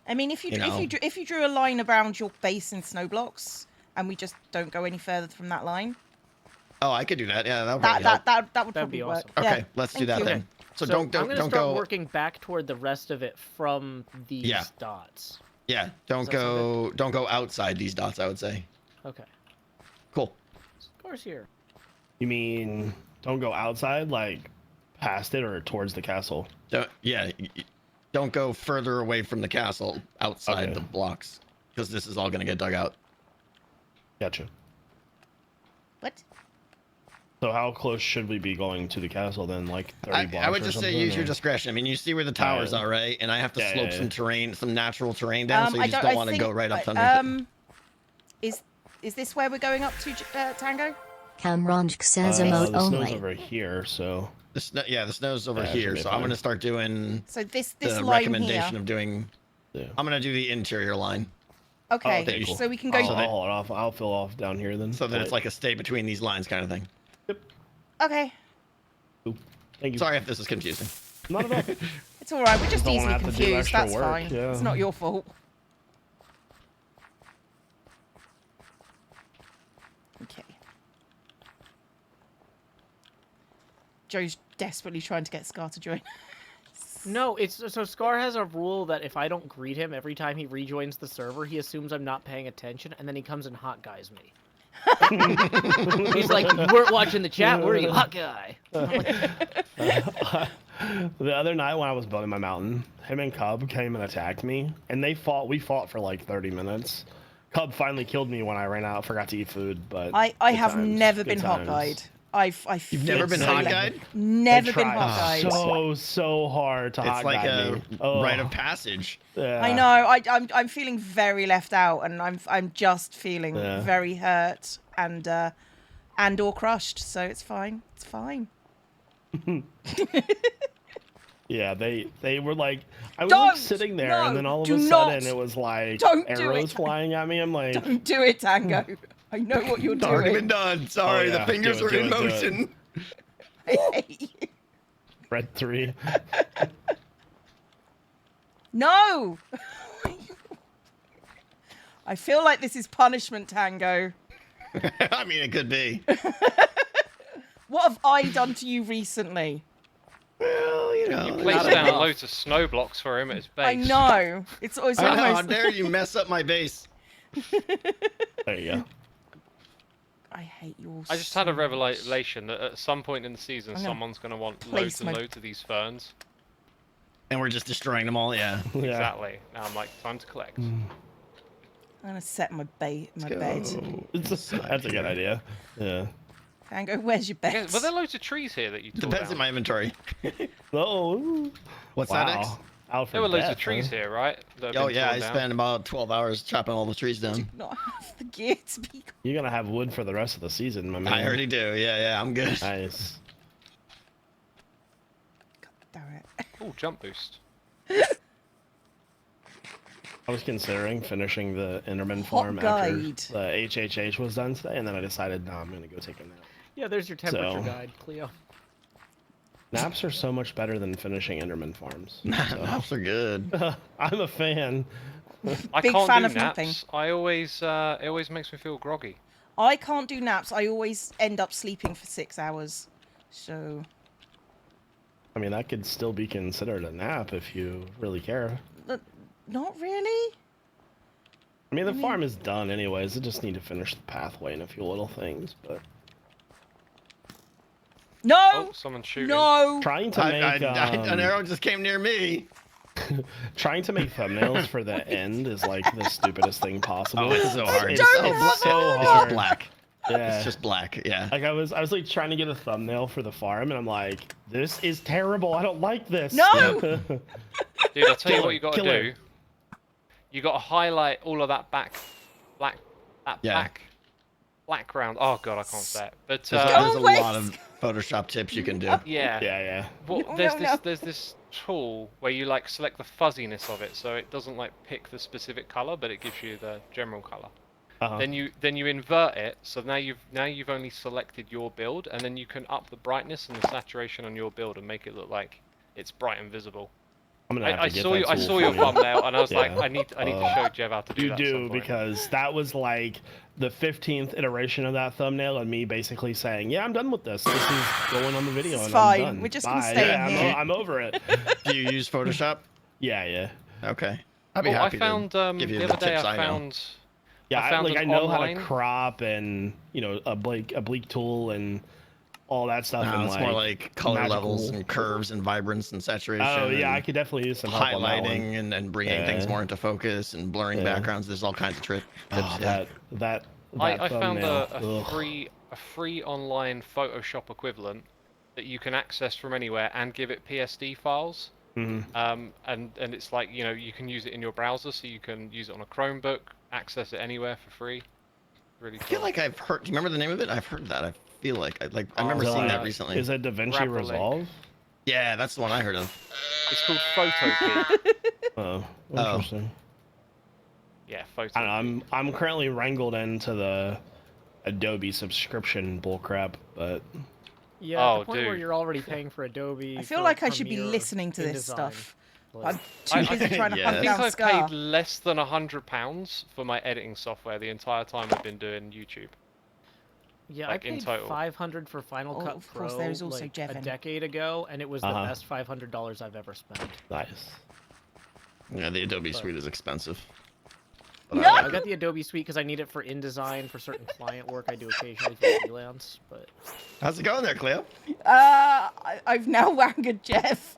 I mean, if you You know. if you drew a line around your base in snow blocks, and we just don't go any further from that line, Oh, I could do that. Yeah, that would probably help. that would That'd probably be work. awesome. Okay, Yeah. let's do Thank that you. then. So, I'm don't gonna start go. working back toward the rest of it from these Yeah. dots. Yeah, don't Does that sound go outside these dots, I would say. Okay. Cool. Score's here. You mean don't go outside, like past it or towards the castle? Don't go further away from the castle outside Okay. the blocks because this is all going to get dug out. Gotcha. What? So how close should we be going to the castle then? Like 30 blocks I would or just say something, use your or- discretion. I mean, you see where the towers are, right? And I have to Yeah, slope yeah, some yeah. terrain, some natural terrain down, so you just I don't want to think- go right up underneath it. Is this where we're going up to, Tango? Kamranjk says emote the snow's only. over here, so The snow's over Yeah, it should here, be so I'm fine. going to start doing So this the line recommendation here. of doing. yeah. I'm going to do the interior line Okay, okay, cool. so we can go. I'll hold it off. I'll fill off down here then. so that it's like a stay between these lines kind of thing. Okay, Oop. Thank you. Sorry if this is confusing. Not at all. it's all right. We're just Don't easily have to do confused. extra That's work, fine. yeah. It's not your fault. Okay. Joe's desperately trying to get Scar to join. No, it's so Scar has a rule that if I don't greet him every time he rejoins the server, he assumes I'm not paying attention, and then he comes and hot guys me. He's like, "You weren't watching the chat, were you, hot guy?" The other night when I was building my mountain, him and Cub came and attacked me, and we fought for like 30 minutes. Cub finally killed me when I ran out, forgot to eat food, but I good have times, never good been hot times. guide. You've never been hot guide? Never I been tried hot guide. so hard to hot It's like guide a me. Oh, rite of passage. yeah. I know. I'm feeling very left out, and I'm just feeling Yeah. very hurt and or crushed. So it's fine. It's fine. Yeah, they were like, I was Don't! like sitting there, No, and then all of do a not! sudden it was like Don't do arrows it! flying at me. I'm like, Don't do it, Tango. I know what you're It's already been doing. done. Sorry, Oh, yeah. the fingers Do it, are in do it, do it. motion. I hate you. Red 3. No! I feel like this is punishment, Tango. I mean, it could be. What have I done to you recently? Well, you know. You placed down loads of snow blocks for him at his base. I know. It's always How almost... dare you mess up my base? There you go. I hate you all I just had a so revelation that at some point in the season, I'm gonna someone's going to want place loads and my- loads of these ferns. And we're just destroying them all, yeah. Yeah. Exactly. Now I'm like, time to collect. I'm gonna set my bed. That's a good idea. Yeah. Tango, where's your Yeah, bed? were there loads of trees here that you tore Depends down? in my inventory. Oh. What's Wow. that, X? Out for There were loads death, of trees huh? here, right? that have Oh been yeah, torn I down? spent about 12 hours chopping all the trees down. Not have the gear to be. You're gonna have wood for the rest of the season, my man. I already do. Yeah, I'm good. Nice. God damn it. Oh, jump boost. I was considering finishing the Enderman farm after guide. the HHH was done today, and then I decided, no, I'm gonna go take a nap. Yeah, there's your temperature So- guide, Cleo. Naps are so much better than finishing Enderman farms. Naps are good. I'm a fan. I Big can't fan do of naps. napping. I always, it always makes me feel groggy. I can't do naps. I always end up sleeping for 6 hours. So, I mean, that could still be considered a nap if you really care. not really. I mean, the farm is done anyways. I just need to finish the pathway and a few little things, but No! Oh, someone's shooting. No! trying to make an arrow just came near me. trying to make thumbnails for the end is like the stupidest thing possible. Oh, it's so hard. It's don't have so It's hard. just black. Yeah. It's just black. Yeah. Like I was like trying to get a thumbnail for the farm, and I'm like, this is terrible. I don't like this. No! Dude, I'll tell you Kill what her, you got kill to her. do. You got to highlight all of that Yeah. background. Oh god, I can't say it. But There's, Don't there's a waste- lot of Photoshop tips you can do. yeah. Yeah. Well, No, there's no, this no. there's this tool where you like select the fuzziness of it, so it doesn't like pick the specific color, but it gives you the general color. Uh-huh. Then you invert it, so now you've only selected your build, and then you can up the brightness and the saturation on your build and make it look like it's bright and visible. I'm gonna have to I get saw that you, I tool saw your from you. thumbnail, and I was like, Yeah. I need to show Jeff how to do You that. at some do, point. because that was like the 15th iteration of that thumbnail, and me basically saying, "Yeah, I'm done with this. This is going on the video, It's and fine. I'm done. We're just gonna Bye." stay Yeah, in I'm, here. I'm over it. Do you use Photoshop? Yeah. Okay. I'd be Well, I happy found to give you the the other day tips I I know. found. Yeah, I found I an know online- how to crop and a bleak tool and all that stuff. No, and it's more like color magical- levels and curves and vibrance and saturation. Oh yeah, I and could definitely use some help on that one. highlighting and bringing things Yeah. more into focus and blurring Yeah. backgrounds. There's all kinds of tips. Oh, yeah. that I found thumbnail. a Ugh. free online Photoshop equivalent that you can access from anywhere and give it PSD files. Mhm. And it's like, you can use it in your browser, so you can use it on a Chromebook, access it anywhere for free. Really I feel cool. like I've heard. Do you remember the name of it? I've heard that. I feel like I remember Is it seeing that like- recently. Is it DaVinci Rapper Resolve? Yeah, that's the one I heard of. It's called Photokey. Oh, Oh. interesting. Yeah, I Photokey. don't know, I'm currently wrangled into the Adobe subscription bullcrap, but Yeah, at Oh, the point where dude. you're already paying for Adobe. I feel for like I should be Premiere, listening to this InDesign, stuff. like- I'm too busy trying to Yeah. hunt I think down I've Scar. paid less than £100 for my editing software the entire time I've been doing YouTube. Yeah, like, I in paid total. $500 for Final Oh, Cut of course, Pro there's also like, Jeff a in. decade ago, and it was the Uh-huh. best $500 I've ever spent. nice. Yeah, the Adobe But- Suite is expensive. No! I like I it. got the Adobe Suite because I need it for InDesign for certain client work I do occasionally for freelance. But How's it going there, Cleo? I've now wangered Jeff.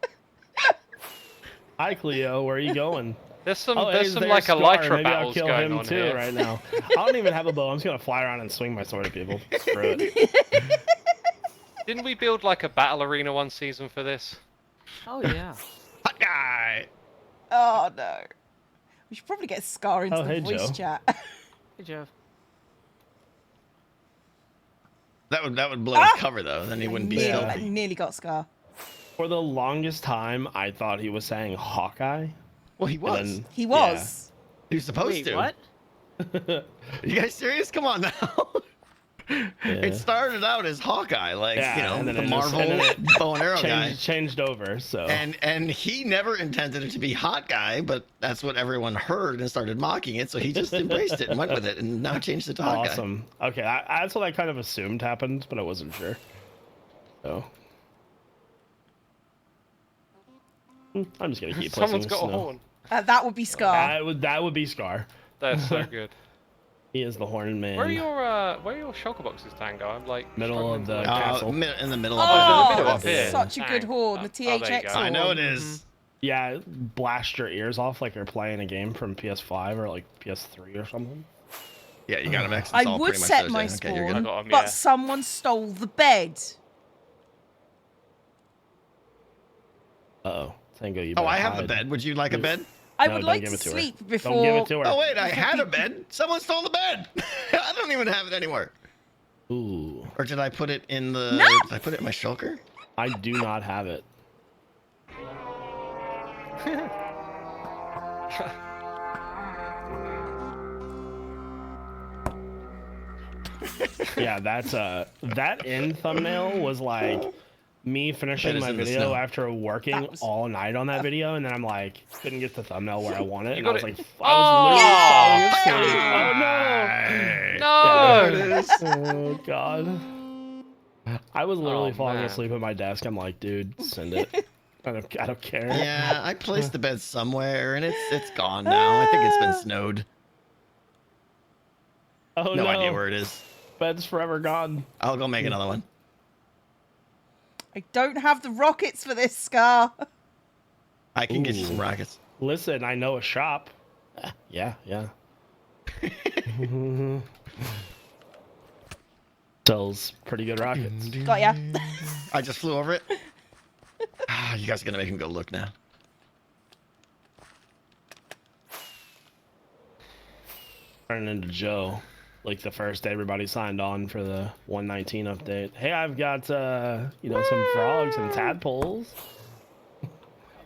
Hi Cleo, where are you going? There's some there's like Scar. Elytra Maybe I'll battles kill going him on too here. right now. I don't even have a bow. I'm just gonna fly around and swing my sword at people. Screw it. Didn't we build like a battle arena one season for this? oh yeah, Hot guy. Oh no. We should probably get Scar into Oh, the hey, voice Joe. chat. hey Jeff. That would blow his cover though. Then he wouldn't be Yeah. I stealthy. nearly got Scar. For the longest time, I thought he was saying Hawkeye. Well, he was. then- He was. He was supposed Wait, to. what? Are you guys serious? Come on now. It started out as Hawkeye, like Yeah, and then the it just- Marvel and then it bow and arrow guy. changed over. So and he never intended it to be hot guy, but that's what everyone heard and started mocking it. So he just embraced it and went with it, and now changed it to hot guy. awesome. Okay, that's what I kind of assumed happened, but I wasn't sure. So I'm just gonna keep. Someone's got placing a snow. horn. That would be Scar. That would be Scar. That's so good. He is the horn man. Where are your shulker boxes, Tango? I'm like Middle of the struggling to- castle. In the middle Oh, of middle it. up here. that's such a good Dang. horn. The there you THX go. horn. I know it is. Yeah, blast your ears off like you're playing a game from PS5 or like PS3 or something. Yeah, you got him. I would set my Okay, you're spawn, good. got 'em, but yeah. someone stole the bed. Uh-oh. Tango, you Oh, better I have a hide. bed. Would you like a bed? I No, would don't like give to it to her. sleep Don't before. give it to her. Oh wait, I had a bed. Someone stole the bed. I don't even have it anymore. Ooh, Or did I put it in the? No! Did I put it in my shulker? I do not have it. Yeah, that's that end thumbnail was like me finishing That is my in the video snow. after working That was- all night on that video, and then I'm like couldn't get the thumbnail where I want it, and I got was it. like, I was literally falling asleep. No! There it is. Oh no! Oh god! I was literally Oh, falling man. asleep at my desk. I'm like, dude, send it. I don't care. Yeah, I placed the bed somewhere, and it's gone now. I think it's been snowed. Oh No no! idea where it is. Bed's forever gone. I'll go make another one. I don't have the rockets for this, Scar. I can get you Ooh. some rockets. Listen, I know a shop. Yeah. Sells pretty good rockets. Got ya. I just flew over it. Ah, you guys are gonna make him go look now. Turning into Joe, like the first day everybody signed on for the 119 update. Hey, I've got some frogs and tadpoles.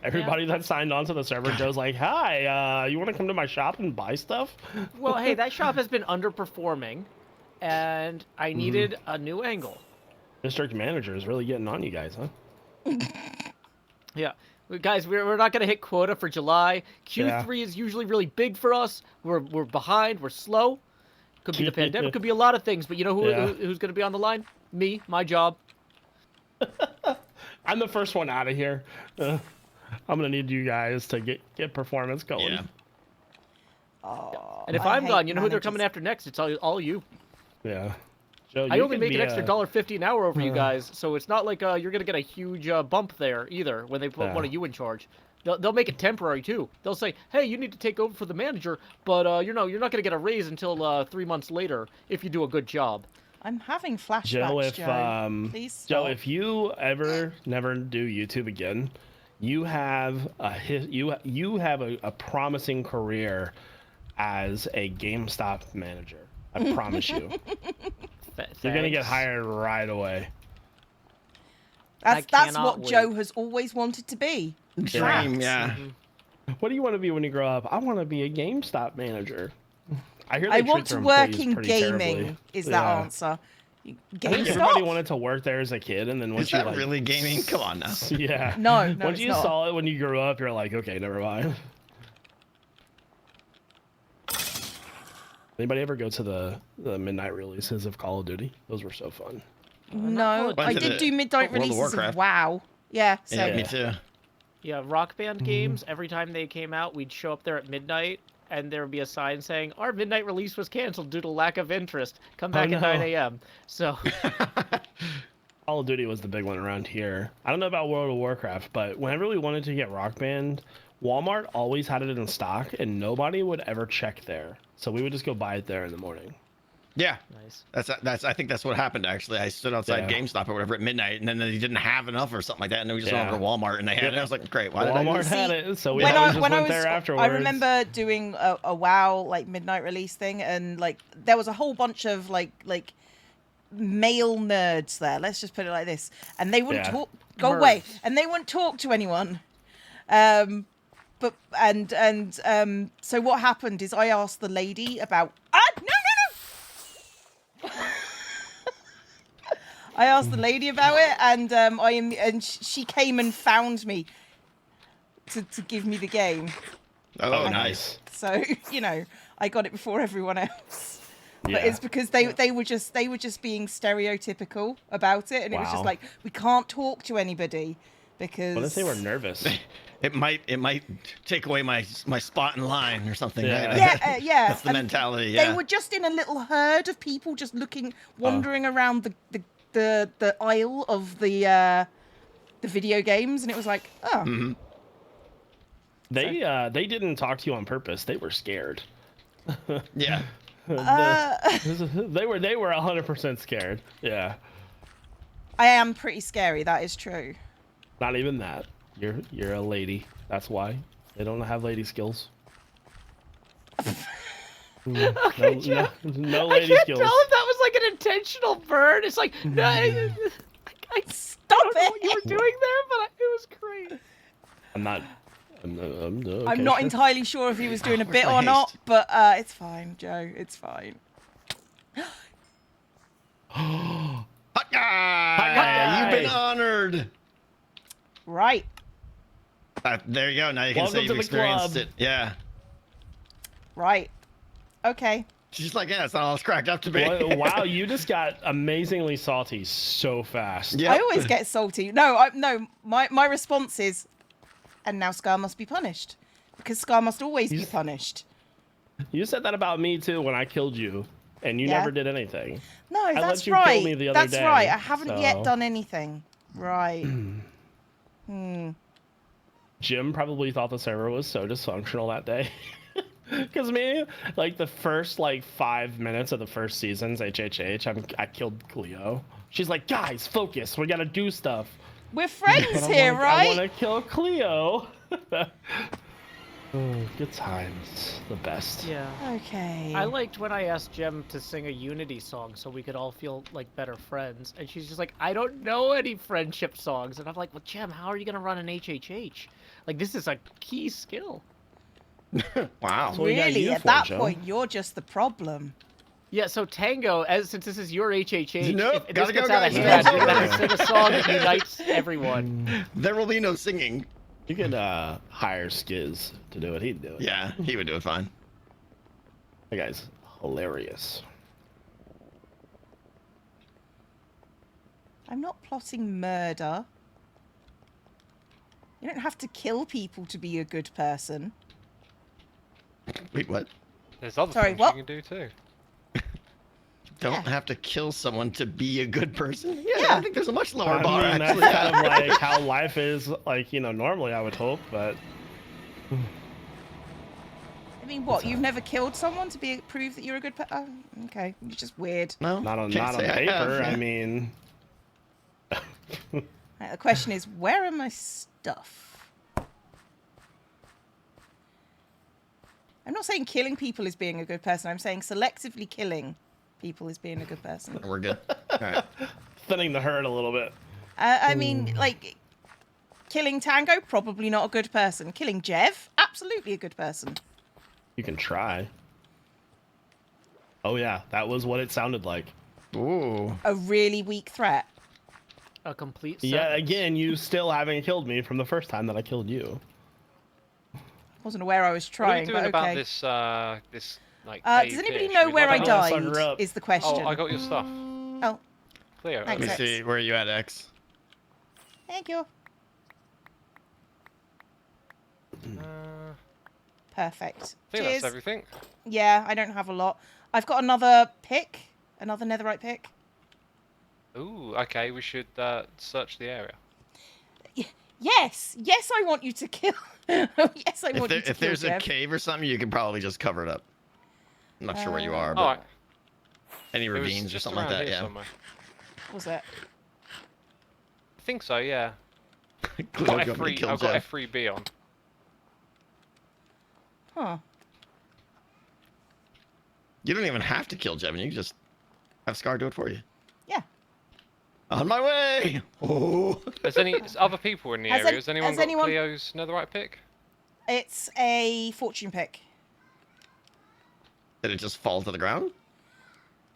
Everybody that signed on to the server, Joe's like, "Hi, you want to come to my shop and buy stuff?" Well, hey, that shop has been underperforming, and I needed a new angle. District manager is really getting on you guys, huh? Yeah. Guys, we're not going to hit quota for July. Q3 is usually really big for us. We're behind. We're slow. Could be the pandemic. Could be a lot of things. But you know who's going to be on the line? Me. My job. I'm the first one out of here. I'm gonna need you guys to get performance going. Yeah. Oh, And if I I'm hate gone, you know who they're managers. coming after next? It's all you. Yeah. Joe, I you only could make be an extra a- $1.50 an hour over you guys, so it's not like you're gonna get a huge bump there either when they put Yeah. one of you in charge. They'll make it temporary too. They'll say, "Hey, you need to take over for the manager, but you're not gonna get a raise until 3 months later if you do a good job." I'm having flashbacks, Joe, if Please Joe, stop. if you ever never do YouTube again, you have you have a promising career as a GameStop manager. I promise you. You're gonna get Thanks. hired right away. That's cannot what wait. Joe has always wanted to be. Dream, yeah. What do you want to be when you grow up? I want to be a GameStop manager. I hear I they want treat to their work employees in pretty gaming. terribly. Is that Yeah. answer? I think everybody GameStop? wanted to work there as a kid, and then once Is you that like, really gaming? Come on now. yeah, No, once it's you not. saw it when you grew up, you're like, okay, never mind. Anybody ever go to the midnight releases of Call of Duty? Those were so fun. No, Went I to did the do midnight World of releases of Warcraft. WoW. Yeah, so Yeah, me too. Yeah, Rock Band games. Every time they came out, we'd show up there at midnight, and there would be a sign saying, "Our midnight release was canceled due to lack of interest. Come back at no. 9 a.m." So Call of Duty was the big one around here. I don't know about World of Warcraft, but whenever we wanted to get Rock Band, Walmart always had it in stock, and nobody would ever check there. So we would just go buy it there in the morning. Yeah, nice. that's. I think that's what happened. Actually, I stood outside Yeah. GameStop or whatever at midnight, and then they didn't have enough or something like that, and then we just went Yeah. over to Walmart and they had it. And I was like, great. Why did I do Walmart this? had See, it, so we when always I just when I went was, there afterwards. I remember doing a WoW like midnight release thing, and like there was a whole bunch of like male nerds there. Let's just put it like this, and they wouldn't Yeah. talk. Go Nerds. away, and they wouldn't talk to anyone. But so what happened is I asked the lady about no. I asked the lady about it, and she came and found me to give me the game. Oh, nice. So I got it before everyone else. But Yeah. it's because they were just being stereotypical about it, and it was just like, we can't talk to anybody because. What if they were nervous? It might take away my spot in line or something. Yeah. Right? Yeah. That's the mentality. They Yeah. were just in a little herd of people just wandering around the aisle of the video games, and it was like, oh. Mm-hmm. They didn't talk to you on purpose. They were scared. Yeah. They were 100% scared. Yeah. I am pretty scary. That is true. Not even that. You're a lady. That's why they don't have lady skills. Okay, no I lady can't skills. tell if that was like an intentional burn. It's like, no, I Stop don't know it. what you were doing there, but it was great. I'm not I'm not entirely sure if he was doing a bit or not, but it's fine, Joe. It's fine. Hot guy, you've been honored. Right. There you go. Now you can Welcome say to you've the experienced club. it. Yeah. Right. Okay. She's like, yeah, it's not all it's cracked up to be. Wow, you just got amazingly salty so fast. Yep. I always get salty. No, my response is, and now Scar must be punished. Because Scar must always be punished. You said that about me too when I killed you, and you Yeah. never did anything. No, let that's you kill right. me the other That's day, right. I haven't so- yet done anything. Right. Jim probably thought the server was so dysfunctional that day. Because me, like the first 5 minutes of the first season's HHH, I killed Cleo. She's like, guys, focus. We gotta do stuff. We're friends But I'm here, like, right? I want to kill Cleo. Oh, good times. The best. Yeah. Okay. I liked when I asked Jem to sing a Unity song so we could all feel like better friends, and she's just like, I don't know any friendship songs, and I'm like, well, Jem, how are you gonna run an HHH? Like, this is a key skill. Wow. So we got Really, you at for, that Joe. point, you're just the problem. Yeah, so Tango, since this is your HHH, Nope, if this gotta gets go, out of guys. hand, you're gonna have to sing a song that unites everyone. There will be no singing. You could hire Skiz to do it. He'd do it. Yeah, he would do it fine. That guy's hilarious. I'm not plotting murder. You don't have to kill people to be a good person. Wait, what? There's other Sorry, things what? you can do too. Don't have to kill someone to be a good person? Yeah, Yeah. I think there's a much lower I bar, mean, actually. that's kind of like how life is, normally, I would hope, but I mean, what? You've never killed someone to prove that you're a good person? Oh, okay. You're just weird. No, not on can't say I paper. have, yeah. I mean, Right, the question is, where are my stuff? I'm not saying killing people is being a good person. I'm saying selectively killing people is being a good person. We're good. All right. thinning the herd a little bit. I mean, like, killing Tango, probably not a good person. Killing Jev, absolutely a good person. You can try. Oh yeah, that was what it sounded like. Ooh. A really weak threat. A complete Yeah, sentence. again, you still haven't killed me from the first time that I killed you. Wasn't aware I was What are we trying, doing but about okay. this, like, Does cave anybody here? know Should we where I look that? at Suck her died? up. Is the question. Oh, I got your stuff. Oh, Cleo. Thanks, Let me X. see. Where are you at, X? thank you. I Perfect. think Cheers. that's everything. Yeah, I don't have a lot. I've got another pick, another netherite pick. Ooh, okay, we should search the area. Yes, yes, I want you to kill. Yes, I want you to If kill there's a Jeff. cave or something, you can probably just cover it up. I'm not sure where you are, but Alright, any it was ravines or just something like around that, here yeah. somewhere. What was it? I think so, yeah. Cleo, Got you want me to kill I've got Jeff? F3B on. Huh. You don't even have to kill Jevin. You can just have Scar do it for you. Yeah. On my way! Oh. There's other people in the Has area. an- Has anyone has got anyone- Cleo's netherite pick? It's a fortune pick. Did it just fall to the ground?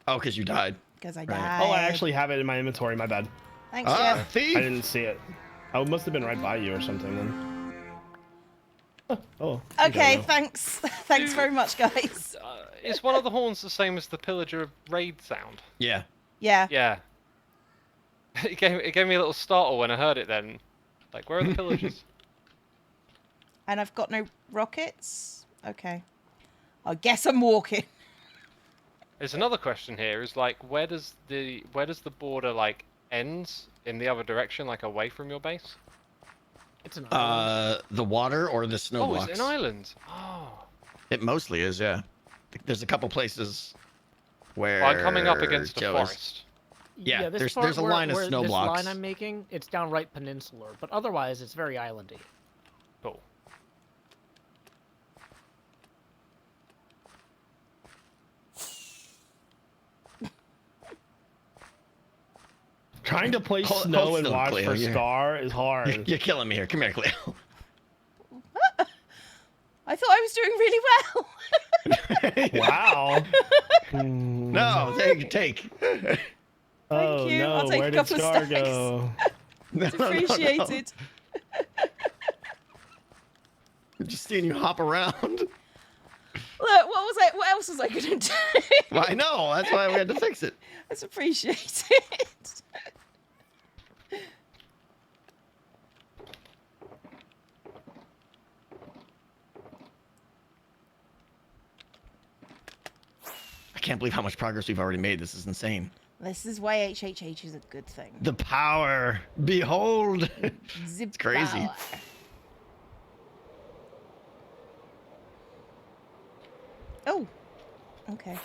Oh, because you died. because I Right. died. Oh, I actually have it in my inventory. My bad. Thanks, Ah, Jeff. thief! I didn't see it. I must have been right by you or something then. Oh. Okay, thanks. Thanks very much, guys. Is one of the horns the same as the pillager raid sound? Yeah. Yeah. Yeah. It gave me a little startle when I heard it then. Like, where are the pillagers? And I've got no rockets. Okay. I guess I'm walking. There's another question here. Is like, where does the border like ends in the other direction, like away from your base? It's an island. The water or the snow Oh, blocks? it's an island. Oh. It mostly is, yeah. There's a couple places where. Well, I'm coming up against a Joe is- forest. Yeah, this there's- part there's a line of where snow this blocks. line I'm making, it's downright peninsular, but otherwise it's very islandy. Cool. Trying to place Hold snow and still, watch Cleo, for you're- Scar is hard. You're killing me here. Come here, Cleo. I thought I was doing really well. Wow. No, take. Oh you. no, I'll take a where did couple of Scar stacks. go? It's appreciated. I'm just seeing you hop around. Look, what else was I going to do? Well, I know. That's why we had to fix it. It's appreciated. I can't believe how much progress we've already made. This is insane. This is why HHH is a good thing. The power. Behold. It's crazy. Oh, okay.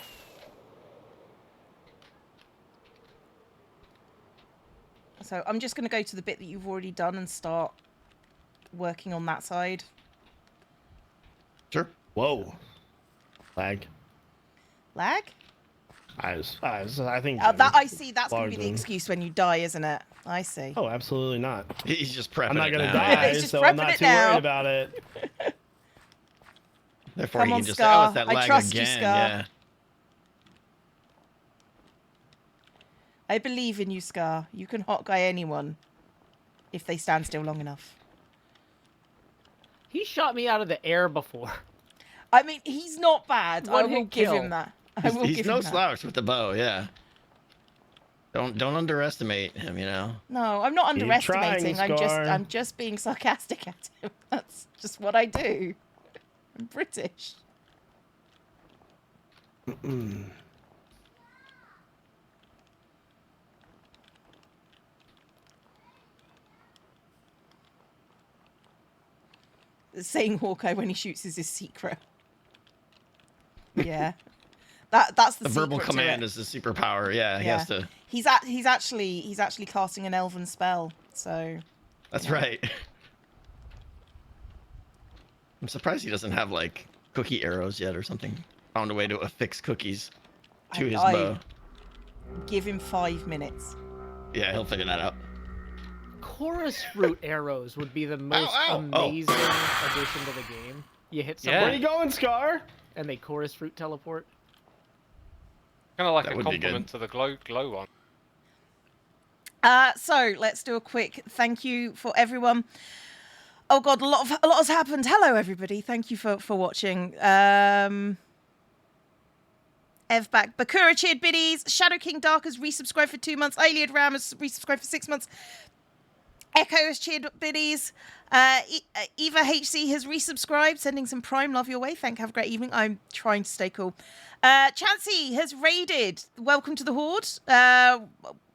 So I'm just going to go to the bit that you've already done and start working on that side. Sure. Whoa. Lag. Lag? I think. That I see. That's going to be the Bargain. excuse when you die, isn't it? I see. Oh, absolutely not. He's just prepping I'm not it gonna now. die, He's just so I'm prepping not it too now. worried about it. Therefore, Come he on, can just Scar. say, oh, it's that I lag trust you, again. Scar. Yeah. I believe in you, Scar. You can hot guy anyone if they stand still long enough. He shot me out of the air before. I mean, he's not bad. I One will hit give kill. him that. I will He's give no him that. slouch with the bow. Yeah. Don't underestimate him. You know. No, I'm not Keep underestimating. trying, Scar. I'm just being sarcastic at him. That's just what I do. I'm British. Saying Hawkeye when he shoots is his secret. Yeah. That's the The verbal secret to command it. is his superpower. Yeah, he Yeah. has to. He's actually casting an elven spell. So That's right. I'm surprised he doesn't have like cookie arrows yet or something. Found a way to affix cookies to his bow. give him 5 minutes. Yeah, he'll figure that out. Chorus fruit arrows would be the most ow. Oh. amazing addition to the game. You hit Yeah. Where someone you going, Scar? and they chorus fruit teleport. Kind of like That a would be compliment to the glow one. So let's do a quick thank you for everyone. Oh God, a lot has happened. Hello everybody. Thank you for watching. Ev back. Bakura cheered biddies. Shadow King Dark has resubscribed for 2 months. Aliad Ram has resubscribed for 6 months. Echo has cheered biddies. Eva HC has resubscribed, sending some prime love your way. Have a great evening. I'm trying to stay cool. Chansey has raided. Welcome to the Horde.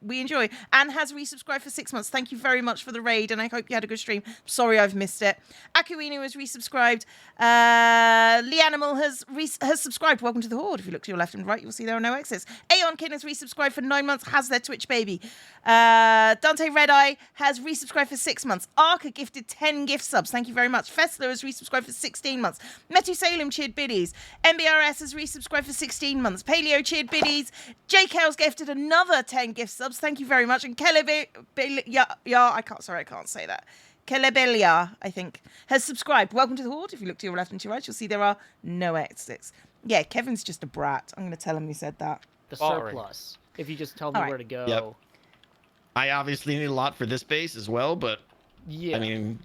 We enjoy. And has resubscribed for 6 months. Thank you very much for the raid, and I hope you had a good stream. Sorry I've missed it. Akuinu has resubscribed. Lee Animal has subscribed. Welcome to the Horde. If you look to your left and right, you'll see there are no exits. Aeonkin has resubscribed for 9 months. Has their Twitch baby. Dante Redeye has resubscribed for 6 months. Arca gifted 10 gift subs. Thank you very much. Fessler has resubscribed for 16 months. Metu Salem cheered biddies. MBRS has resubscribed for 16 months. Paleo cheered biddies. JKL's gifted another 10 gift subs. Thank you very much. And I can't say that. Kelebelia, I think, has subscribed. Welcome to the Horde. If you look to your left and to your right, you'll see there are no exits. Yeah, Kevin's just a brat. I'm going to tell him you said that. The Bartering. surplus. if you just tell me All right. where to go. Yep. I obviously need a lot for this base as well, but Yeah. I mean,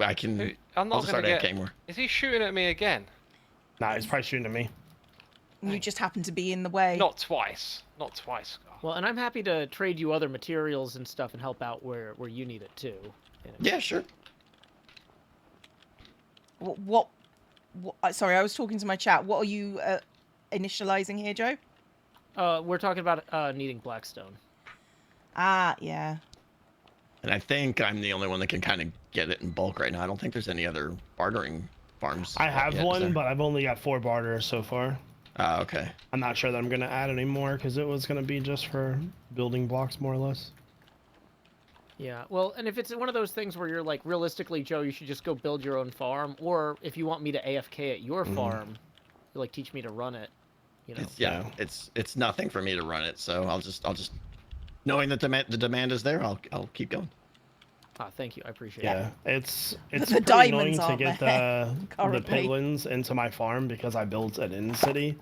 I can. I'm I'll not just gonna start get. AFK more. Is he shooting at me again? Nah, he's probably shooting at me. You just happen to be in the way. Not twice. Not twice. Oh, Well, and I'm happy to trade you other materials and stuff and help out where you need it too. You know. Yeah, sure. What? Sorry, I was talking to my chat. What are you initializing here, Joe? We're talking about needing Blackstone. Ah, yeah. And I think I'm the only one that can kind of get it in bulk right now. I don't think there's any other bartering farms. I have yet, is one, there? but I've only got 4 barters so far. Ah, okay. I'm not sure that I'm gonna add any more because it was gonna be just for building blocks, more or less. Yeah, well, and if it's one of those things where you're like, realistically, Joe, you should just go build your own farm, or if you want me to AFK at your farm, you like teach me to run it, you know. It's nothing for me to run it, so I'll just knowing that the demand is there, I'll keep going. Ah, thank you, I appreciate Yeah, it. it's The pretty diamonds annoying to aren't get there the currently. piglins into my farm because I built an in city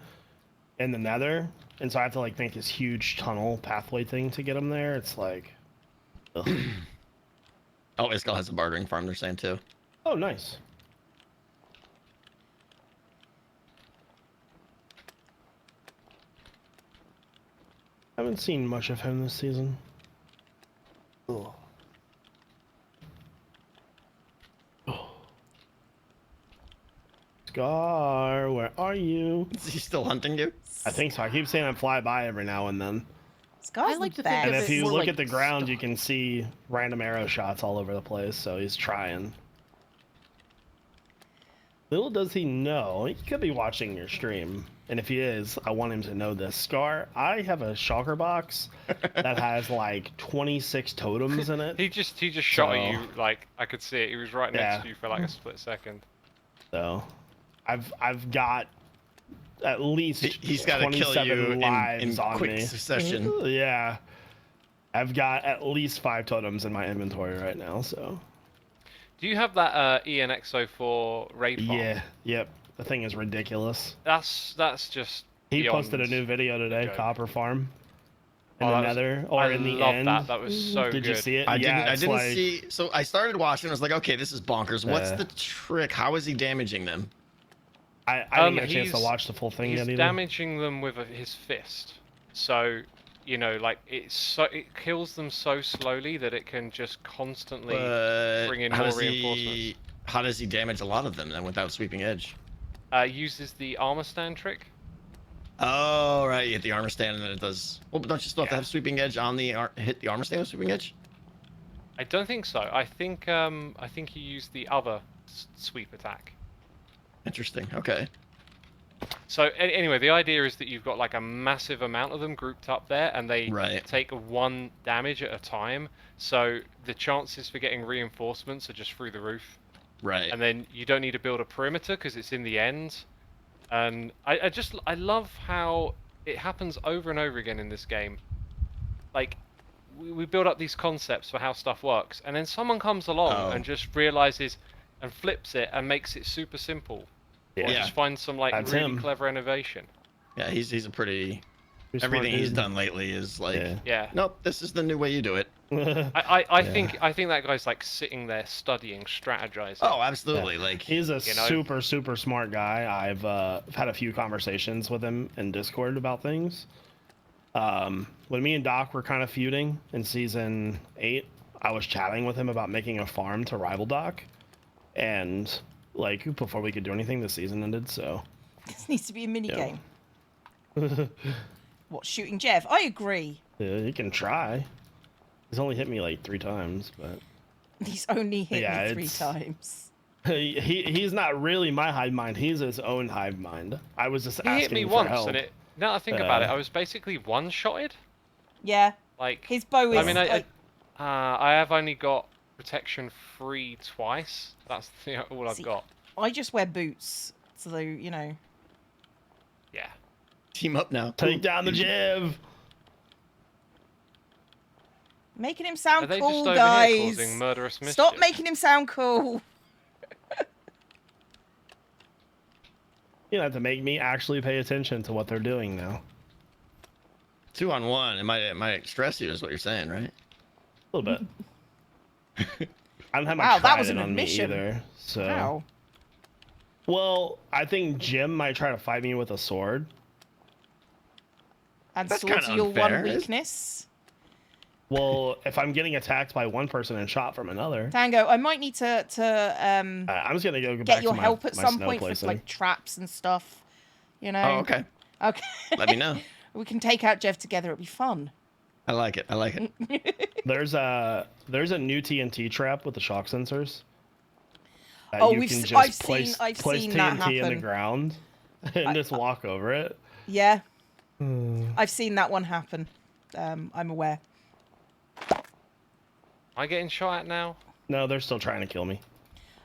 in the Nether, and so I have to like make this huge tunnel pathway thing to get them there. It's like, ugh. Oh, Iskall has a bartering farm, they're saying too. Oh, nice. Haven't seen much of him this season. Ugh. Scar, where are you? Is he still hunting you? I think so. I keep saying I fly by every now and then. Scar's I like the to think best. And of if it you more look like at the ground, you stuff. can see random arrow shots all over the place, so he's trying. Little does he know, he could be watching your stream. And if he is, I want him to know this. Scar, I have a shulker box that has like 26 totems in it. he just shot at So- you. Like I could see it. He was right next Yeah. to you for like a split second. So I've got at least He's got to kill 27 you lives in on quick me. succession. Yeah. I've got at least 5 totems in my inventory right now, so. Do you have that ENXO4 raid farm? Yeah, yep. The thing is ridiculous. That's just. He beyond posted a new video today, joke. Copper Farm. In Oh, the that was- Nether, or I in the love end. that. That was so Did you good. see it? I yeah, didn't it's like, see. So I started watching. I was like, okay, this is bonkers. What's Yeah. the trick? How is he damaging them? I didn't get a chance to he's- watch the full thing He's yet either. damaging them with his fist. So, you know, like it kills them so slowly that it can just constantly But bring in how more does reinforcements. he? How does he damage a lot of them then without sweeping edge? Uses the armor stand trick. Oh right, you hit the armor stand and then it does. Well, but don't you still have to Yeah. have sweeping edge on the hit the armor stand with sweeping edge? I don't think so. I think you use the other sweep attack. Interesting. Okay. So anyway, the idea is that you've got like a massive amount of them grouped up there, and they Right. take 1 damage at a time. So the chances for getting reinforcements are just through the roof. Right. And then you don't need to build a perimeter because it's in the end. And I love how it happens over and over again in this game. Like we build up these concepts for how stuff works, and then someone comes along Oh. and just realizes and flips it and makes it super simple. Or Yeah. just finds some like That's really him. clever innovation. Yeah, he's a pretty. Pretty smart Everything he's dude. done lately is like, Yeah. Yeah. nope, this is the new way you do it. I Yeah. think that guy's like sitting there studying, strategizing. Oh, absolutely. Like, He's a You know? super smart guy. I've had a few conversations with him in Discord about things. When me and Doc were kind of feuding in season 8, I was chatting with him about making a farm to rival Doc, and like before we could do anything, the season ended. So This needs to be a mini Yeah. game. What, shooting Jeff? I agree. yeah, he can try. He's only hit me like 3 times, but He's only hit Yeah, me 3 it's- times. he's not really my hive mind. He's his own hive mind. I was just He asking hit me for once, help. and it. Now I think about it, Uh, I was basically one-shotted. Yeah, Like his bow is. I mean, like, I have only got protection 3 twice. That's all I've See, got. I just wear boots, so you know. Yeah. team up now. Take down the Jiv. Making him Are sound they just cool, over guys. here causing murderous mischief? Stop making him sound cool. You have to make me actually pay attention to what they're doing now. 2-on-1. It might stress you, is what you're saying, right? A little bit. I don't have my Wow, that was trident an on me admission. either. So. Wow. Well, I think Jim might try to fight me with a sword. And That's swords kinda are your one unfair. weakness. Well, if I'm getting attacked by one person and shot from another, Tango, I might need to I'm just gonna go back get your to my, help at my some snow point placing. for like traps and stuff. You know. Oh, okay. Okay. Let me know. We can take out Jeff together. It'll be fun. I like it. I like it. There's a new TNT trap with the shock sensors. That Oh, you we've can s- just I've place, seen- I've place seen TNT that in the happen. ground and just walk over it. Yeah. I've seen that one happen. I'm aware. Am I getting shot at now? No, they're still trying to kill me.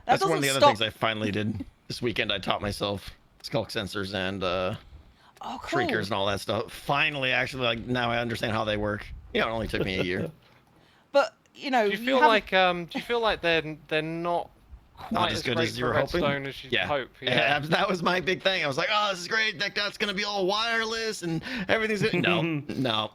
That That's one of the doesn't other stop- things I finally did this weekend. I taught myself skulk sensors and Oh, cool. shriekers and all that stuff. Finally, actually, like now I understand how they work. You know, it only took me a year. But you know, Do you feel haven't- like do you feel like they're not quite Not as as good great as you for were hoping. redstone as you Yeah. hope? Yeah. That was my big thing. I was like, oh, this is great. That's gonna be all wireless and everything's good. No, no.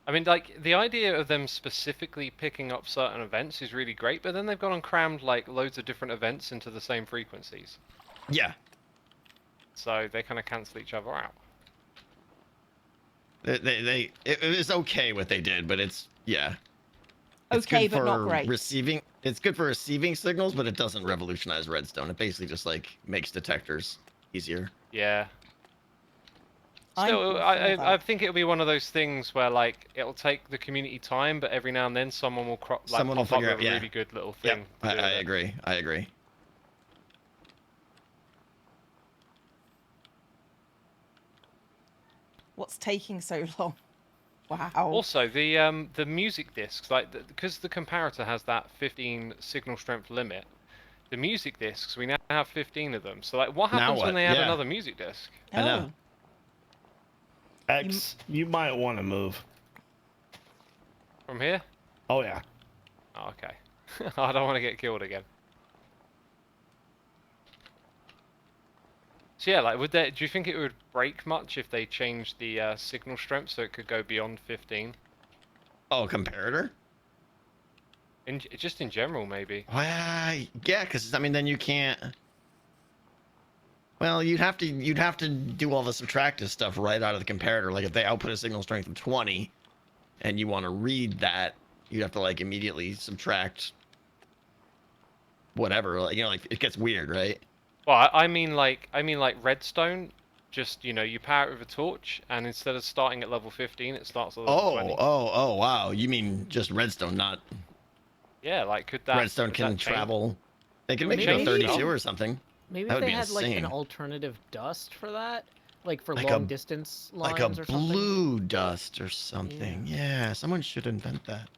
I mean, like, the idea of them specifically picking up certain events is really great, but then they've gone and crammed, like, loads of different events into the same frequencies. Yeah. So they kind of cancel each other out. It was okay what they did, but it's yeah. It's Okay, good but not for great. It's good for receiving signals, but it doesn't revolutionize redstone. It basically just like makes detectors easier. Yeah. I'm Still, all for I that. think it'll be one of those things where, like, it'll take the community time, but every now and then someone will Someone will pop up figure with out- a yeah. really good little Yeah, thing. I to do with it. agree. I agree. What's taking so long? Wow. Also, the music discs, like, because the comparator has that 15 signal strength limit, the music discs, we now have 15 of them. So, like, what Now happens what? when they add Yeah. another music disc? I know. X, you might want to move. From here? Oh yeah. Oh, okay. I don't want to get killed again. So yeah, like, do you think it would break much if they changed the signal strength so it could go beyond 15? Oh, comparator? Just in general, maybe. Why? Yeah, because I mean, then you can't. Well, you'd have to do all the subtractive stuff right out of the comparator. Like if they output a signal strength of 20, and you want to read that, you'd have to like immediately subtract whatever. Like, you know, like it gets weird, right? Well, I mean like redstone. Just, you know, you power it with a torch, and instead of starting at level 15, it starts at level 20. Oh, wow. You mean just redstone, not Yeah, like could that redstone could can that change? travel. They can make it Maybe- go 32 or something. Maybe That if would they be had like an insane. alternative dust for that, like for Like a- long distance lines Like a or something. blue dust or something. Yeah, someone should invent that.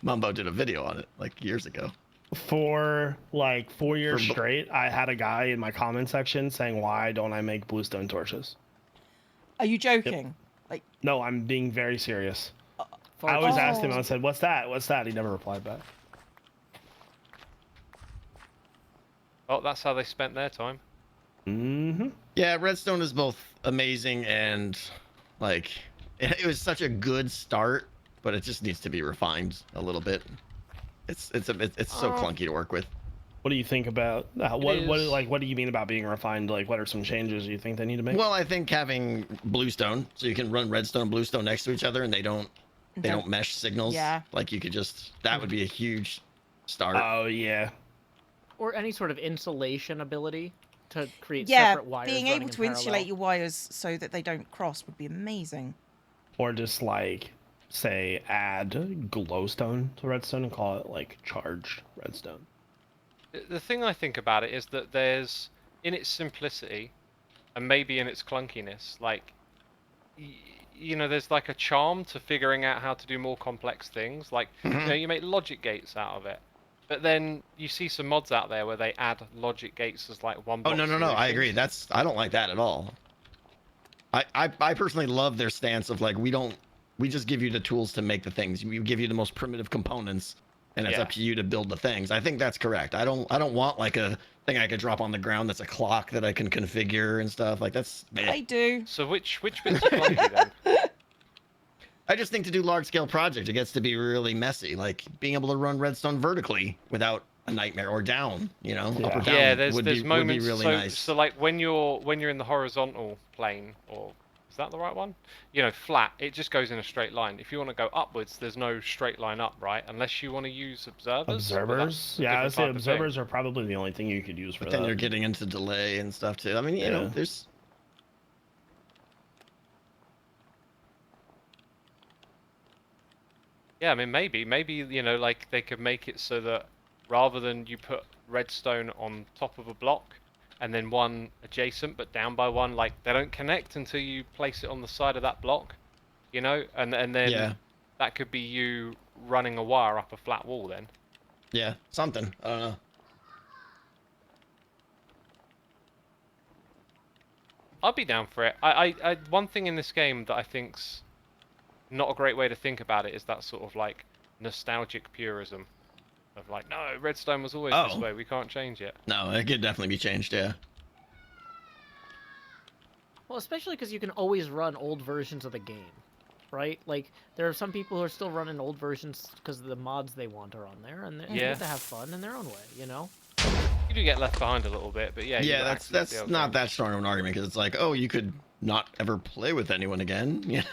Mumbo did a video on it like years ago. For like 4 years For- straight, I had a guy in my comment section saying, "Why don't I make bluestone torches?" Are you joking? Like, No, I'm being very serious. For I always Oh. asked him. I said, "What's that? What's that?" He never replied back. Oh, that's how they spent their time. Mm-hmm. Yeah, redstone is both amazing and like it was such a good start, but it just needs to be refined a little bit. It's so clunky to work with. What do you think about what is- what do you mean about being refined? Like, what are some changes you think they need to make? Well, I think having bluestone, so you can run redstone and bluestone next to each other, and they don't mesh signals. Yeah. Like you could just that would be a huge start. Oh yeah. Or any sort of insulation ability to create yeah, separate wires. being running able in to insulate parallel. your wires so that they don't cross would be amazing. Or just like say add glowstone to redstone and call it like charged redstone. The thing I think about it is that there's, in its simplicity, and maybe in its clunkiness, like, you know, there's like a charm to figuring out how to do more complex things. Like, you know, you make logic gates out of it. But then you see some mods out there where they add logic gates as like one. Oh no, I agree. I don't like that at all. I personally love their stance of like we just give you the tools to make the things. We give you the most primitive components, and it's up to you to build the things. I think that's correct. I don't want like a thing I could drop on the ground that's a clock that I can configure and stuff. Like that's. I do. So which bits are clunky then? I just think to do large scale projects, it gets to be really messy. Like being able to run redstone vertically without a nightmare, or down, up or down. Yeah, there's would be moments. really so, nice. so like when you're in the horizontal plane, or is that the right one? Flat. It just goes in a straight line. If you want to go upwards, there's no straight line up, right? Unless you want to use observers. Observers? Yeah, I would say observers are probably the only thing you could use for but that. then you're getting into delay and stuff too. I mean, you know, there's. Yeah, I mean, maybe, like they could make it so that rather than you put redstone on top of a block and then one adjacent but down by one, like they don't connect until you place it on the side of that block, and then that could be you running a wire up a flat wall then. Yeah, something. I don't know. I'd be down for it. I one thing in this game that I think's not a great way to think about it is that sort of like nostalgic purism of like, no, redstone was always this way, we can't change it. No, it could definitely be changed, yeah. Well, especially because you can always run old versions of the game, right? Like, there are some people who are still running old versions because the mods they want are on there, and they get to have fun in their own way, You do get left behind a little bit, but yeah. Yeah, that's not that strong of an argument, because it's like, oh, you could not ever play with anyone again,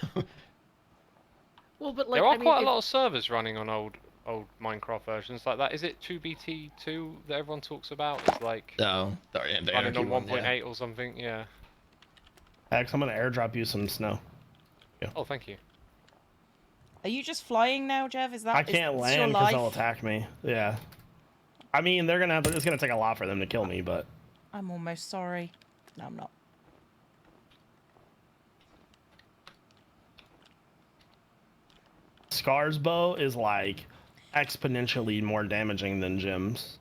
Well, but like, there are quite a lot of servers running on old Minecraft versions like that. Is it 2BT2 that everyone talks about? It's like running on 1.8 or something. Yeah. X, I'm gonna airdrop you some snow. Yeah. Oh, thank you. Are you just flying now, Jeff? Is that? I can't land because they'll attack me. Yeah. I mean, it's gonna take a lot for them to kill me, but. I'm almost sorry. No, I'm not. Scar's bow is like exponentially more damaging than Jim's.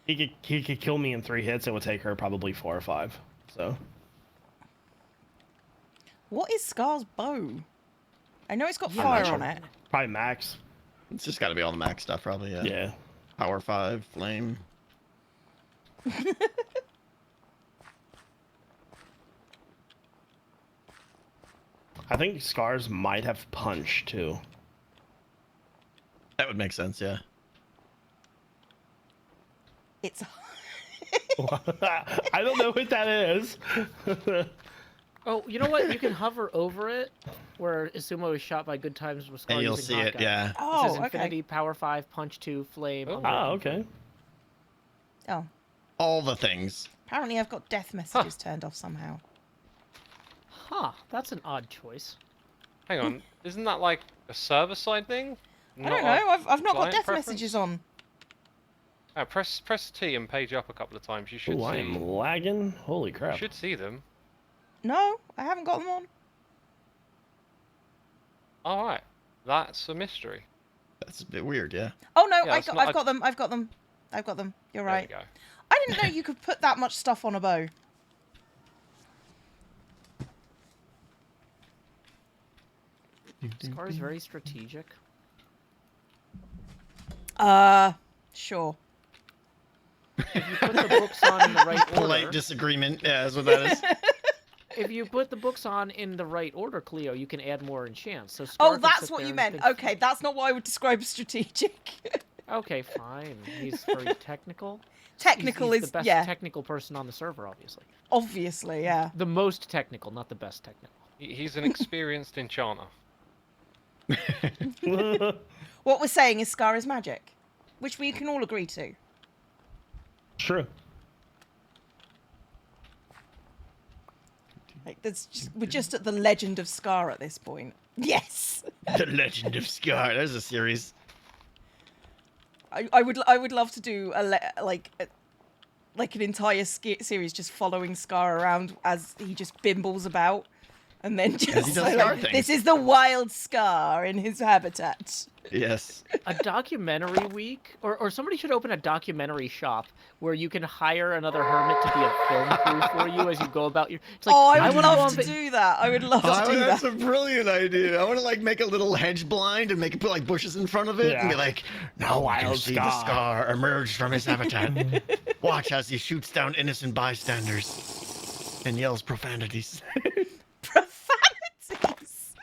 He could kill me in 3 hits. It would take her probably 4 or 5. So. What is Scar's bow? I know it's got fire on it. Probably max. It's just got to be all the max stuff, probably. Yeah. Yeah. Power 5, flame. I think Scars might have punch too. That would make sense, yeah. It's. I don't know what that is. Oh, you know what? You can hover over it, where Isumo is shot by good times with Scar And you'll using see it, Hotkeys. yeah. Oh, It says Infinity, Power 5, Punch 2, Flame. Okay. Oh. All the things. Apparently, I've got death messages turned off somehow. Huh, that's an odd choice. Hang on, isn't that like a server-side thing? I don't know. I've not got client death preference? messages on. Press T and page up a couple of times. You should Ooh, see. I am lagging. Holy crap. You should see them. No, I haven't got them on. All right, that's a mystery. That's a bit weird, yeah. Oh no, Yeah, I've got them. I've got them. I've got them. You're right. There you go. I didn't know you could put that much stuff on a bow. Scar's very strategic. Sure. If you put the books on in the right Polite order, disagreement, yeah, that's what that is. if you put the books on in the right order, Cleo, you can add more enchants. So Scar Oh, could that's sit what there you and meant. think- Okay, that's not what I would describe as strategic. Okay, fine. He's very technical. Technical he's is the best yeah. technical person on the server, obviously. Obviously, yeah. The most technical, not the best technical. He's an experienced enchanter. What we're saying is Scar is magic, which we can all agree to. True. Like, we're just at the legend of Scar at this point. Yes. The Legend of Scar. There's a series. I would love to do like an entire series just following Scar around as he just bimbles about, And then he just does Scar things. this is the wild Scar in his habitat. Yes. A documentary week, or somebody should open a documentary shop where you can hire another hermit to be a film crew for you as you go about your. It's like, I would wanna go love on to va- do that. I would love to do That's that. a brilliant idea. I want to like make a little hedge blind and make it put like bushes in front of it and be like, now I can see the Scar emerge from his habitat. Watch as he shoots down innocent bystanders and yells profanities. Profanities.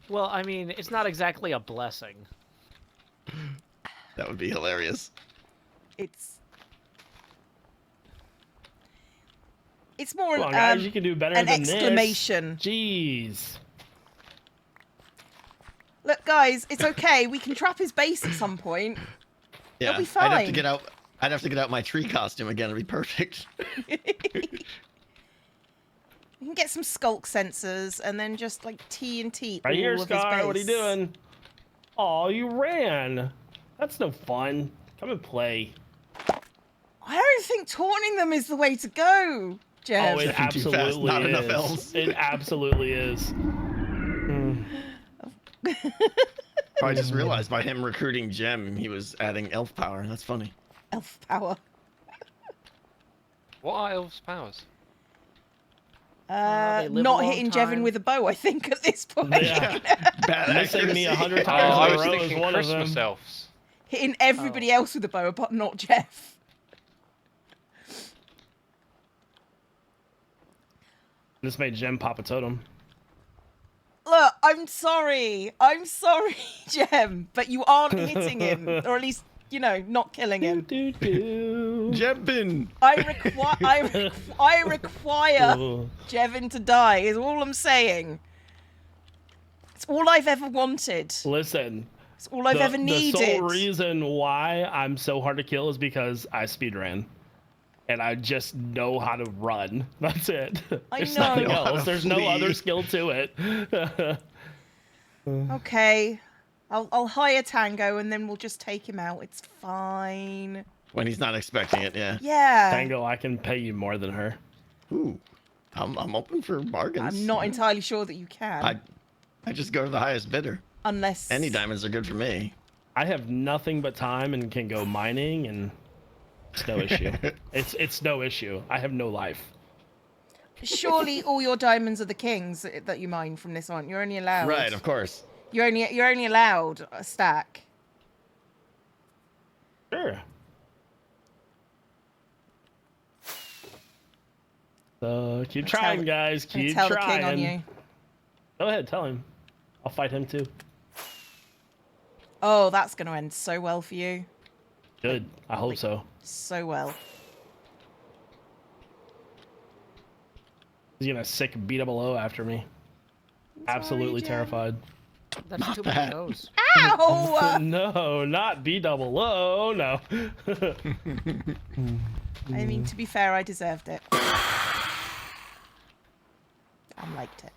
Well, I mean, it's not exactly a blessing. That would be hilarious. It's more Come on, guys, you can do better an than exclamation. This. Jeez. Look, guys, it's okay. We can trap his base at some point. Yeah, It'll be fine. I'd have to get out my tree costume again. It'd be perfect. We can get some skulk sensors and then just like TNT Right all here, of his Scar. base. What are you doing? Oh, you ran. That's no fun. Come and play. I don't think taunting them is the way to go, Jeff. Oh, it Too fast, absolutely not is. enough elves. It absolutely is. I just realized by him recruiting Gem, he was adding elf power. That's funny. Elf power. What are elves' powers? They live a Not long hitting time. Jevin with a bow, I think, at this point. Yeah. Bad Missing me accuracy. 100 Oh, times I in a was row is thinking one of them. Christmas elves. Hitting everybody else with a bow, but not Jeff. This made Gem pop a totem. Look, I'm sorry, Jem, but you aren't hitting him, or at least, you know, not killing him. Jempin. I require Jevin to die. Is all I'm saying. It's all I've ever wanted. Listen. It's all I've ever The needed. sole reason why I'm so hard to kill is because I speedran. And I just know how to run. That's it. There's know. nothing Know how else. to There's no flee. other skill to it. Okay, I'll hire Tango and then we'll just take him out. It's fine. When he's not expecting it, yeah. Yeah. Tango, I can pay you more than her. Ooh. I'm open for bargains. I'm not entirely sure that you can, I just go to the highest bidder. unless Any diamonds are good for me. I have nothing but time and can go mining, and it's no issue. It's no issue. I have no life. Surely all your diamonds are the kings that you mine from this on. You're only allowed. Right, of course. You're only allowed a stack. Sure. So keep trying, guys. I'm gonna Keep tell trying. the king on you. Go ahead, tell him. I'll fight him too. Oh, that's going to end so well for you. Good. I hope so. So well. He's gonna sick beat up below after me. Absolutely Jem. terrified. That's too many no's. Ow! No, not B double O. No. I mean, to be fair, I deserved it. I liked it.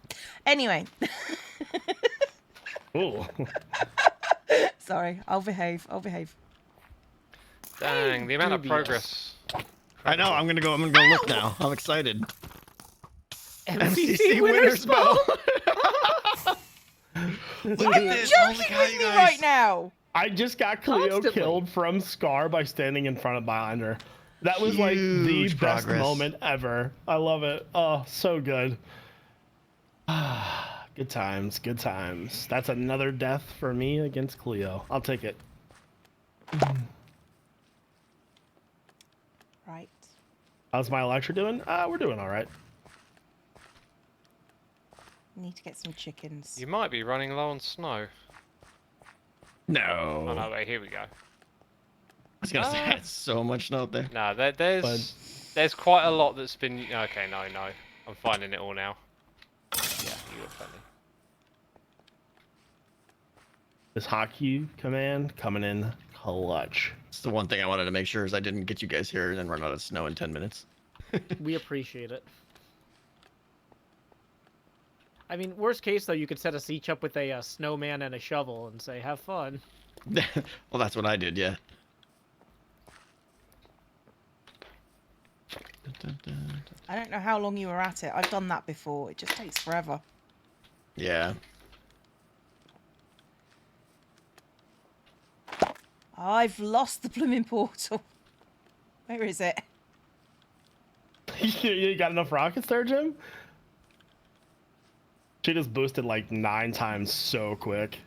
Anyway. Ooh. Sorry, I'll behave. Dang, the amount of dubious. progress. I know. I'm gonna go look now. I'm excited. MCC winner's bow. Look at You're this. joking Holy cow, with you me guys. right now. I just got Cleo Constantly. killed from Scar by standing in front of behind her. That was like the Huge best progress. moment ever. I love it. Oh, so good. Good times, good times. That's another death for me against Cleo. I'll take it. Right. How's my Electra doing? We're doing all right. Need to get some chickens. You might be running low on snow. No. Oh no, wait, here we go. I was gonna say it's so much snow up there. No, there's quite a lot that's been. Okay, no, I'm finding it all now. Yeah, you were funny. This hotkey command coming in clutch. It's the one thing I wanted to make sure is I didn't get you guys here and then run out of snow in 10 minutes. We appreciate it. I mean, worst case though, you could set us each up with a snowman and a shovel and say, "Have fun." Well, that's what I did, yeah. I don't know how long you were at it. I've done that before. It just takes forever. Yeah. I've lost the blooming portal. Where is it? You got enough rockets there, Jim? She just boosted like 9 times so quick.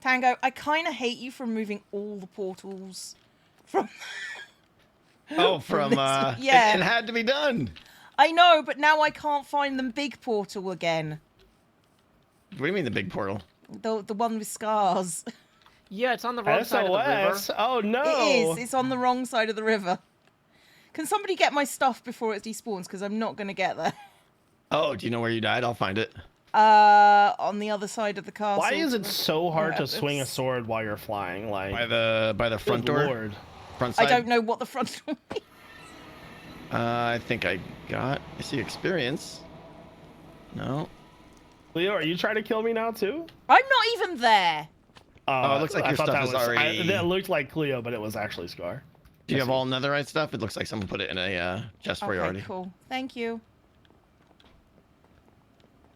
Tango, I kind of hate you for moving all the portals from... Oh, from yeah. It had to be done. I know, but now I can't find the big portal again. What do you mean the big portal? The one with scars. Yeah, it's on the wrong side of the river. Oh no! It is. It's on the wrong side of the river. Can somebody get my stuff before it despawns? Because I'm not going to get there. Oh, do you know where you died? I'll find it. On the other side of the castle. Why is it so hard to it's- swing a sword while you're flying? Like By the front good door. Lord. Front side. I don't know what the front door is. I think I see experience. No. Leo, are you trying to kill me now too? I'm not even there. Oh, it looks like I your thought stuff that is was, already- It looked like Cleo, but it was actually Scar. Do you have all netherite stuff? It looks like someone put it in a chest for you Okay, already. cool. Thank you.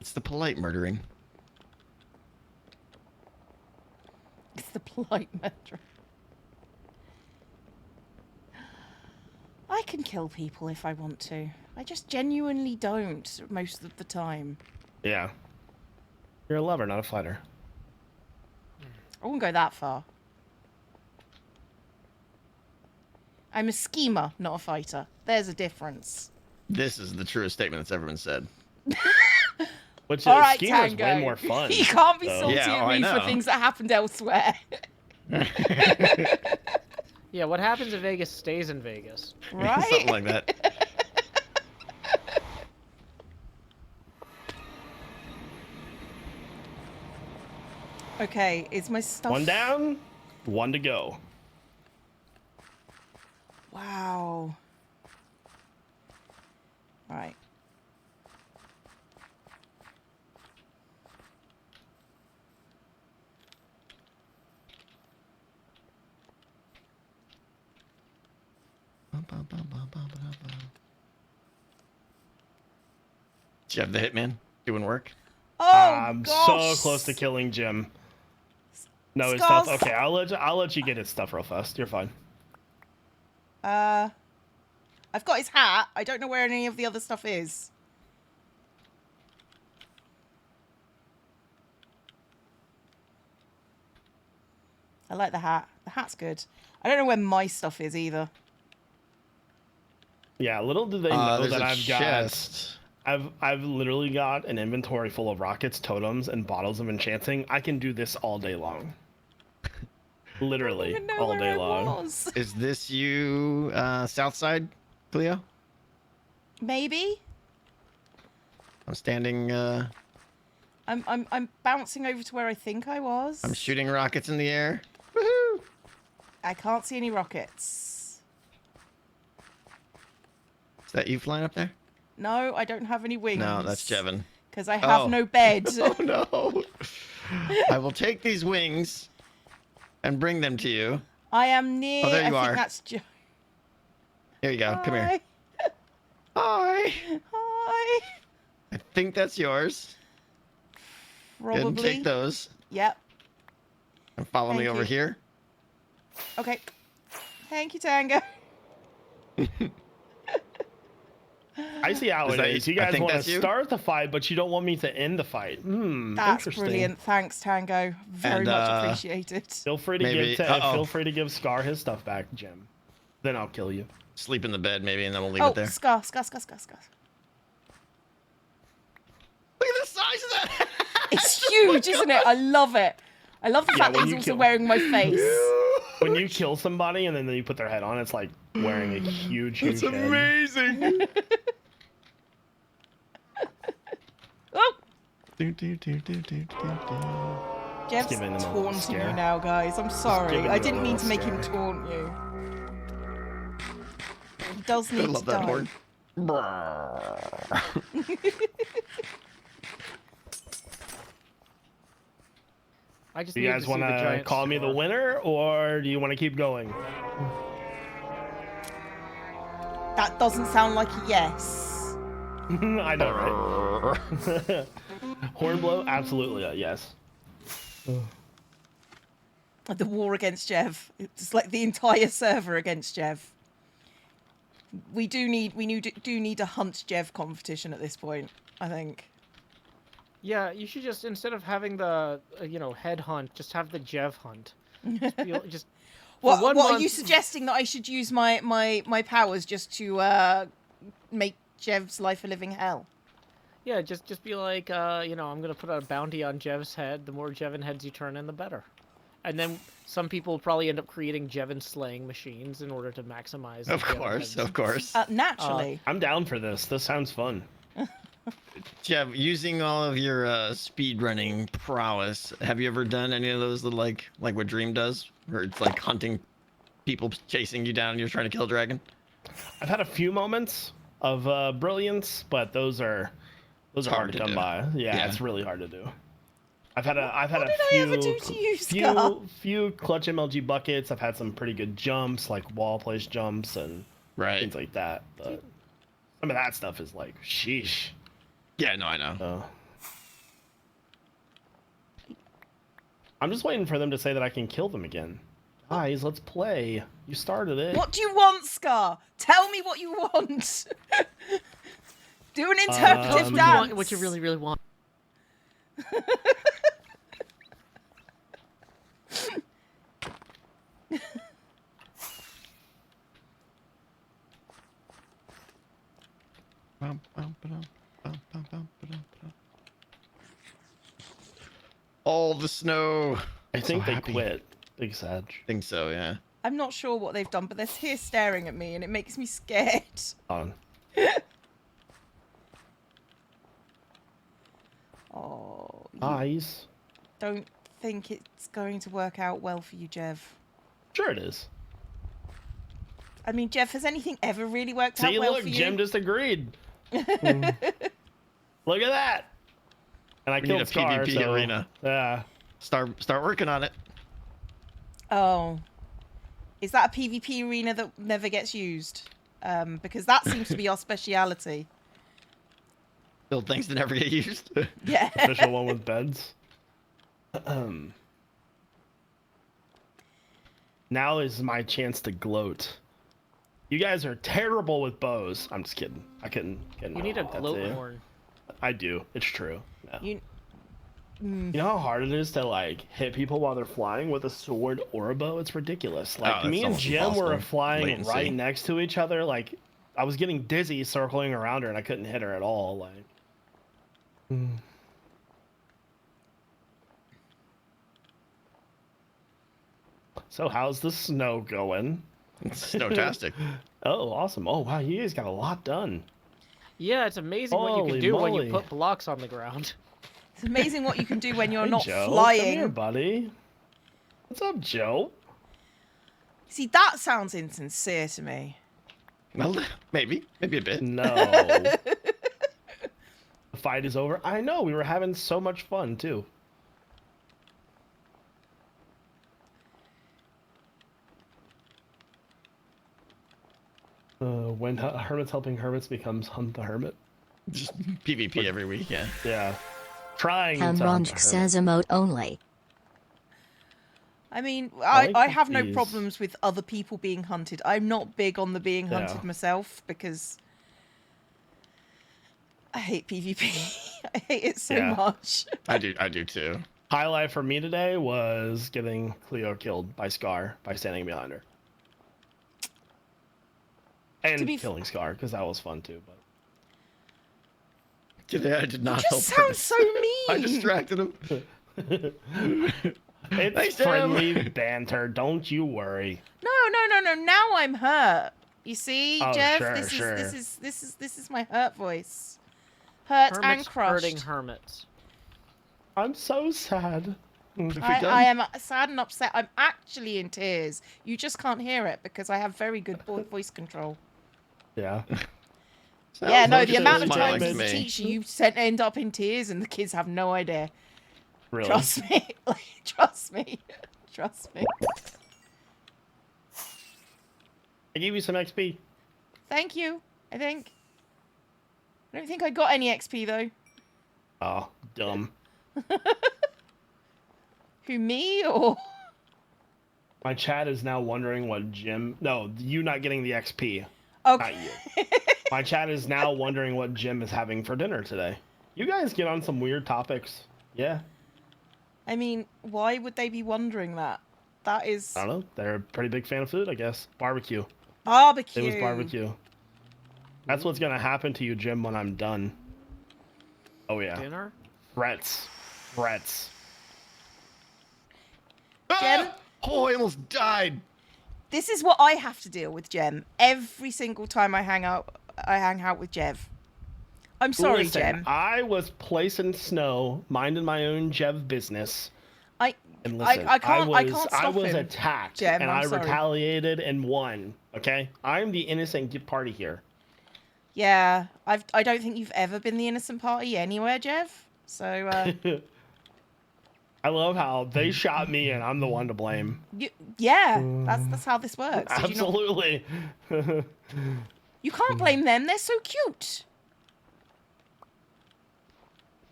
It's the polite murdering. It's the polite murder. I can kill people if I want to. I just genuinely don't most of the time. Yeah. You're a lover, not a fighter. I wouldn't go that far. I'm a schemer, not a fighter. There's a difference. This is the truest statement that's ever been said. Which All right, schemer's Tango. way more fun. You can't be so. salty Yeah, at I me for know. things that happened elsewhere. Yeah, what happens in Vegas stays in Vegas. Right? Something like that. Okay, is my stuff... One down, one to go. Wow. Right. Do you have the hitman doing work? Oh, I'm gosh. so close to killing Jim. No, his Skulls. stuff. Okay, I'll let you get his stuff real fast. You're fine. I've got his hat. I don't know where any of the other stuff is. I like the hat. The hat's good. I don't know where my stuff is either. Yeah, little do they know There's that a I've chest. I've literally got an inventory full of rockets, totems, and bottles of enchanting. I can do this all day long. Literally I don't even know all where day I long. was. Is this you, south side, Cleo? Maybe. I'm standing. I'm bouncing over to where I think I was. I'm shooting rockets in the air. Woohoo! I can't see any rockets. Is that you flying up there? No, I don't have any wings. No, that's Jevin. Because I have Oh. no bed. Oh no! I will take these wings and bring them to you. I am near. Oh, there you I are. think that's Here you go. Come here. Hi. Hi. Hi. I think that's yours. Go ahead and Probably. take those Yep. and follow me Thank over you. here. Okay. Thank you, Tango. I see how Is it that- is. You I guys think want that's to you? start the fight, but you don't want me to end the fight. That's Interesting. brilliant. Thanks, Tango. Very And, much appreciated. Feel free to Maybe- feel free to give Scar his stuff back, Jim. Then I'll kill you. Sleep in the bed maybe, and then we'll leave Oh, it there. Scar. Look at the size of that. It's huge, isn't it? I love it. I love the Yeah, fact that when he's you also kill- wearing my face. When you kill somebody and then you put their head on, it's like wearing a huge It's head. amazing. Oh, Do, do, do, do, do, do, do. Jeff's giving them a little taunting scare. you now, guys. I'm sorry. giving I you a didn't mean to little make him scare. taunt you. He does I need love to that die. horn. I just Do you need guys to see want the to giant call me the star. winner, or do you want to keep going? That doesn't sound like a yes. I know, right? Hornblow, absolutely a yes. The war against Jev. It's like the entire server against Jev. We do need a hunt Jev competition at this point, I think. Yeah, you should just, instead of having the head hunt, just have the Jev hunt. Just What one are month... you suggesting, that I should use my powers just to make Jev's life a living hell? Yeah, just be like, I'm gonna put a bounty on Jev's head. The more Jevin heads you turn in, the better. And then some people will probably end up creating Jevin slaying machines in order to maximize. Of course. Naturally. I'm down for this. This sounds fun. Jeff, using all of your speed running prowess, have you ever done any of those little, like what Dream does, where it's like hunting people chasing you down and you're trying to kill a dragon? I've had a few moments of brilliance, but those are hard to come by. Yeah, it's really hard to do. I've had a few clutch MLG buckets. I've had some pretty good jumps, like wall place jumps and things like that. But some of that stuff is like, sheesh. Yeah, no, I know. I'm just waiting for them to say that I can kill them again. Guys, let's play. You started it. What do you want, Scar? Tell me what you want. Do an interpretive dance. What you really, really want. All the snow. I think they quit. Big Sag. I think so, yeah. I'm not sure what they've done, but they're here staring at me, and it makes me scared. Oh. Eyes. Don't think it's going to work out well for you, Jev. Sure it is. I mean, Jev, has anything ever really worked out well for you? See, look, Jim just agreed. Look at that. And I killed Scar, PvP arena. Yeah. Start working on it. Oh. Is that a PvP arena that never gets used? Because that seems to be our speciality. Build things that never get used. Yeah. Official one with beds. Now is my chance to gloat. You guys are terrible with bows. I'm just kidding. I couldn't get You need a gloat horn. I do. It's true. Yeah. You know how hard it is to like hit people while they're flying with a sword or a bow? It's ridiculous. Like me and Jim were flying right next to each other. Like I was getting dizzy circling around her and I couldn't hit her at all. Like. So how's the snow going? It's snowtastic. Oh, awesome. Oh, wow. You guys got a lot done. Yeah, it's amazing what you can do when you put blocks on the ground. It's amazing what you can do when you're not Joe, flying. Come here, buddy. What's up, Joe? See, that sounds insincere to me. Well, maybe a bit. No. The fight is over. I know. We were having so much fun, too. When Hermits helping Hermits becomes Hunt the Hermit. Just PvP every week, yeah. Yeah. Trying Amronj says emote only. I mean, I have no problems with other people being hunted. I'm not big on the being hunted myself because I hate PvP. I hate it so much. I do too. Highlight for me today was getting Cleo killed by Scar by standing behind her. And killing Scar, because that was fun too. But I did not help. You sound so mean. I distracted him. It's friendly banter. Don't you worry. No. Now I'm hurt. You see, Jeff. Sure, This is my hurt voice. Hurt and crushed. Hurting Hermits. I'm so sad. I am sad and upset. I'm actually in tears. You just can't hear it because I have very good voice control. Yeah. Yeah, no, the amount of times as a teacher you end up in tears and the kids have no idea. Really? Trust me. Trust me. Trust me. I gave you some XP. Thank you. I think. I don't think I got any XP though. Oh, dumb. Who, me or? My chat is now wondering what Jim. No, you not getting the XP. Okay. Not you. My chat is now wondering what Jim is having for dinner today. You guys get on some weird topics. Yeah. I mean, why would they be wondering that? That is I don't know. They're a pretty big fan of food, I guess. Barbecue. barbecue. It was barbecue. That's what's gonna happen to you, Jim, when I'm done. Oh yeah. Dinner? Threats. Threats. Jem? Oh, I almost died. This is what I have to deal with, Jem. Every single time I hang out with Jev. I'm sorry, Listen, Jem. I was placing snow, minding my own Jev business. And listen, I can't stop I was him, attacked, Jem, and I'm I sorry. retaliated and won. Okay, I'm the innocent party here. Yeah, I don't think you've ever been the innocent party anywhere, Jev. So I love how they shot me and I'm the one to blame. yeah, that's how this works. Did you not- Absolutely. You can't blame them. They're so cute.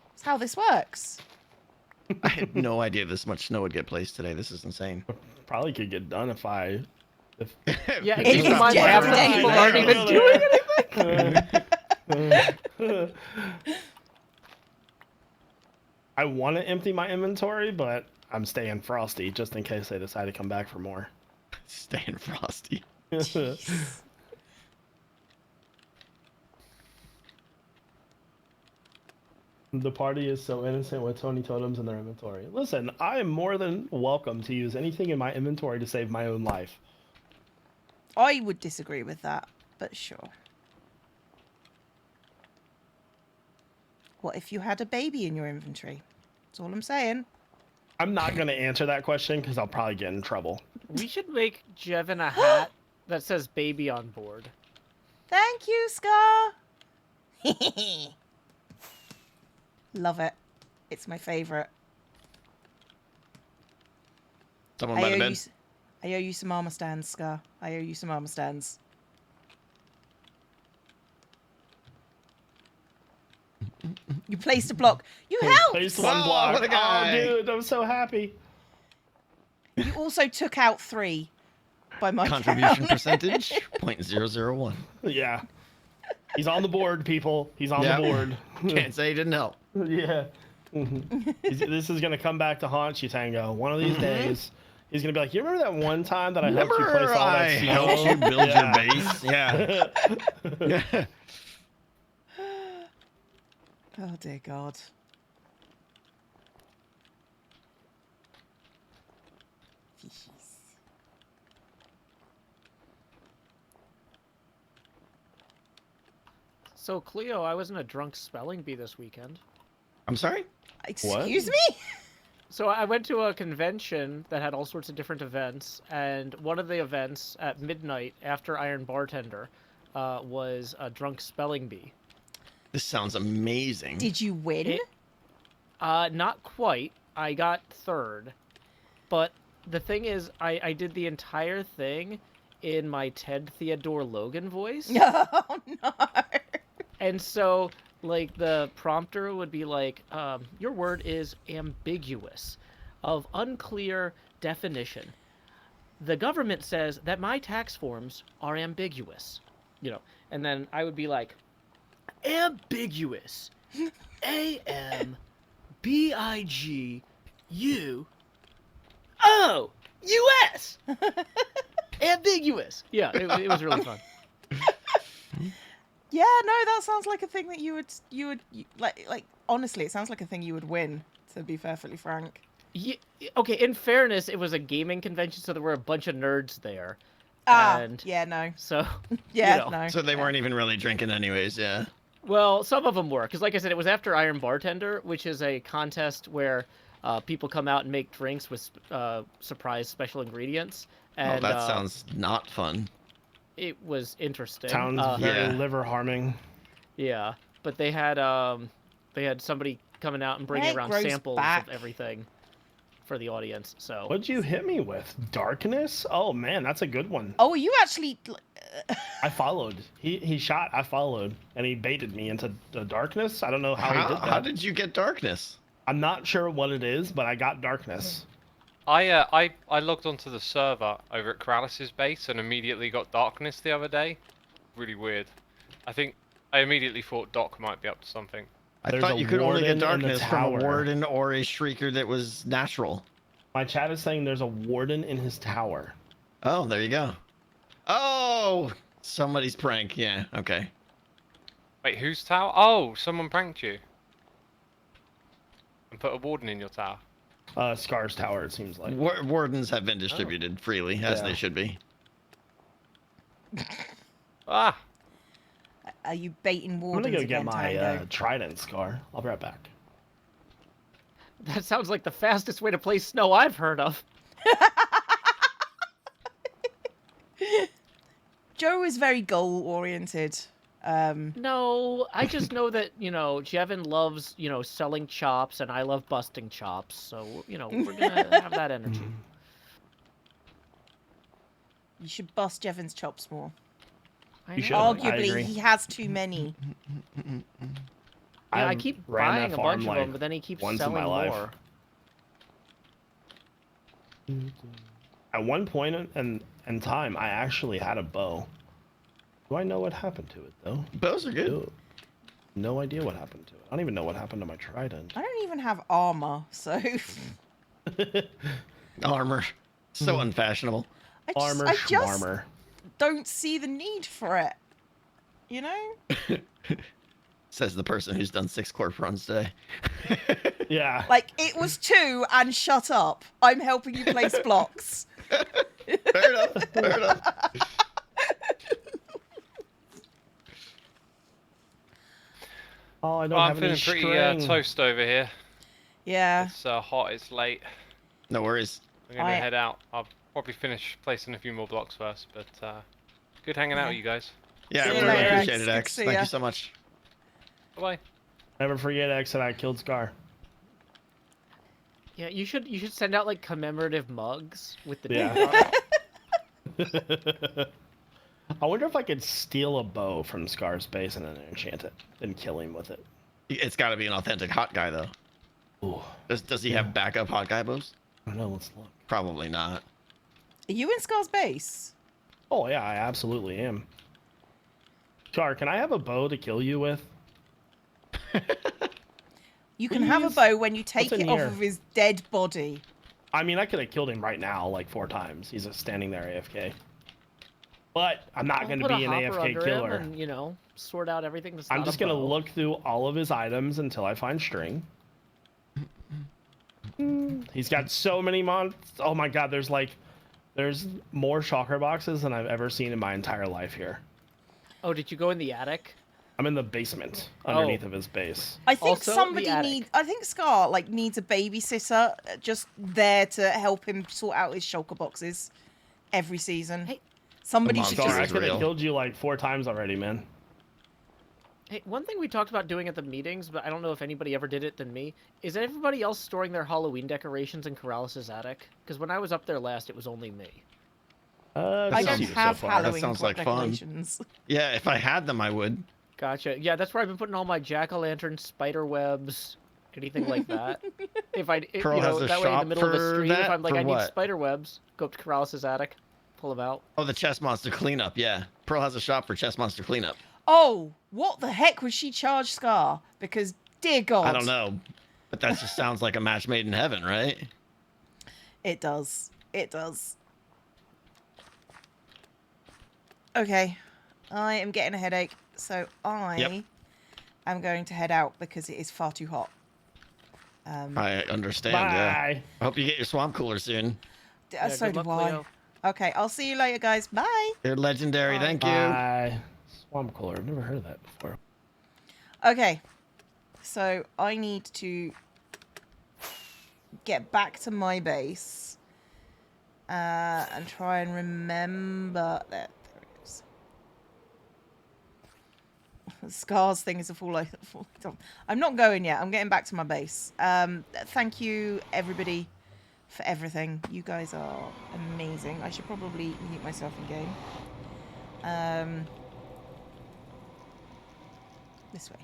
That's how this works. I had no idea this much snow would get placed today. This is insane. Probably could get done if I. Yeah, It's keep in mind just half the every people day. aren't even doing anything. I want to empty my inventory, but I'm staying frosty just in case they decide to come back for more. Staying frosty. The party is so innocent with Tony Totems in their inventory. Listen, I am more than welcome to use anything in my inventory to save my own life. I would disagree with that, but sure. What if you had a baby in your inventory? That's all I'm saying. I'm not going to answer that question because I'll probably get in trouble. We should make Jevin a hat that says baby on board. Thank you, Scar. Love it. It's my favorite. Someone might have been. I owe you some armor stands, Scar. I owe you some armor stands. You placed a block. You helped! Place one Oh, block. what a guy. Oh, dude, I'm so happy. You also took out 3 by my Contribution count. percentage 0.001. Yeah. He's on the board, people. He's on the board. Can't say he didn't help. Yeah. This is going to come back to haunt you, Tango. One of these days, he's going to be like, you remember that one time that I helped you place all I that snow? helped you build Yeah. your base? Yeah. Yeah. Oh, dear God. So, Cleo, I was in a drunk spelling bee this weekend. I'm sorry? Excuse me? So I went to a convention that had all sorts of different events, and one of the events at midnight after Iron Bartender was a drunk spelling bee. This sounds amazing. Did you win? Not quite. I got 3rd. But the thing is, I did the entire thing in my Ted Theodore Logan voice. Oh, no. And so, like, the prompter would be like, your word is ambiguous, of unclear definition. The government says that my tax forms are ambiguous. You know, and then I would be like, ambiguous. A-M-B-I-G-U-O-U-S. Ambiguous. Yeah, it was really fun. Yeah, no, that sounds like a thing that you would like honestly, it sounds like a thing you would win, to be perfectly frank. Yeah, okay, in fairness, it was a gaming convention, so there were a bunch of nerds there. Ah, And yeah, no. so, Yeah, you know. no. So they weren't even really drinking anyways, yeah. Well, some of them were, because like I said, it was after Iron Bartender, which is a contest where people come out and make drinks with surprise special ingredients. And, that sounds not fun. It was interesting. Sounds very Yeah. liver harming. Yeah, but they had somebody coming out and bringing It around grows samples back. of everything for the audience. So What'd you hit me with? Darkness? Oh man, that's a good one. Oh, you actually. I followed. He shot. I followed, and he baited me into the darkness. I don't know how he did that. How did you get darkness? I'm not sure what it is, but I got darkness. I logged onto the server over at Corrales' base and immediately got darkness the other day. Really weird. I think I immediately thought Doc might be up to something. I There's thought a you could only warden in get the darkness from a tower. warden or a shrieker that was natural. My chat is saying there's a warden in his tower. Oh, there you go. Oh, somebody's prank. Yeah, okay. Wait, whose tower? Oh, someone pranked you. And put a warden in your tower. Scar's tower, it seems like. Wardens have been distributed freely, as they should be. Ah! Are you baiting I'm wardens gonna go again, get my Tango? trident, Scar. I'll be right back. that sounds like the fastest way to play snow I've heard of. Joe is very goal-oriented. No, I just know that, Jevin loves, selling chops, and I love busting chops, so, we're gonna have that energy. You should bust Jevon's chops more. You should. Arguably, agree. he has too many. Yeah, I keep ran that buying a farm, bunch of like, them, but then he keeps once in selling my life. more. At one point in time, I actually had a bow. Do I know what happened to it, though? Bows are good. Ew. No idea what happened to it. I don't even know what happened to my trident. I don't even have armor, so Armor. So unfashionable. Armor, I just schmarmor. don't see the need for it. You know? Says the person who's done 6 corp runs today. Yeah. Like, it was 2 and shut up. I'm helping you place blocks. Fair enough. Fair enough. Oh, I don't Well, have I'm any feeling string. pretty toast over here. Yeah. It's hot, it's late. No worries. I'm gonna head out. I'll probably finish placing a few more blocks first, but good hanging out with you guys. Yeah, I See you really later, X. appreciate it, Good to X. see Thank ya. you so much. Bye-bye. Never forget X that I killed Scar. Yeah, you should send out, like, commemorative mugs with the Yeah. date on it. I wonder if I could steal a bow from Scar's base and then enchant it and kill him with it. It's got to be an authentic hot guy, though. Ooh. Does he have backup hot guy bows? I don't know. Let's look. Probably not. Are you in Scar's base? Oh yeah, I absolutely am. Scar, can I have a bow to kill you with? You can have a Please? bow when you take What's it in off here? of his dead body. I mean, I could have killed him right now, like 4 times. He's just standing there AFK. But I'm not going to Put a be an hopper AFK under killer. him and, sort out everything that's I'm not just a going to bow. look through all of his items until I find string. He's got so many Oh my god, there's more shulker boxes than I've ever seen in my entire life here. Oh, did you go in the attic? I'm in the basement underneath of his base. I think Also, the somebody attic. I think Scar needs a babysitter just there to help him sort out his shulker boxes every season. Hey. Somebody Come on, should Scar, Scar, I just is could have real. killed you like 4 times already, man. Hey, one thing we talked about doing at the meetings, but I don't know if anybody ever did it than me, is everybody else storing their Halloween decorations in Corrales' attic? Because when I was up there last, it was only me. I don't just you so have far. Halloween sounds like fun. decorations. Yeah, if I had them, I would. Gotcha. Yeah, that's where I've been putting all my jack-o'-lantern, spider webs, anything like that. Pearl has a that way in the shop middle of the for street, that? if I'm like, For I need what? spider webs, go up to Corrales' attic, pull them out. Oh, the chest monster cleanup. Yeah, Pearl has a shop for chest monster cleanup. Oh, what the heck would she charge Scar? Because, dear God. I don't know, but that just sounds like a match made in heaven, right? It does. It does. Okay. I am getting a headache, so I am going to head out because it is far too hot. I understand. Yeah. Bye. I hope you get your swamp cooler soon. Yeah, So good do luck, I. Cleo. Okay, I'll see you later, guys. Bye. You're legendary. Thank you. Bye. Swamp cooler. I've never heard of that before. Okay. So I need to get back to my base and try and remember that. There it is. Scar's thing is a full. I'm not going yet. I'm getting back to my base. Thank you, everybody, for everything. You guys are amazing. I should probably mute myself in game. This way.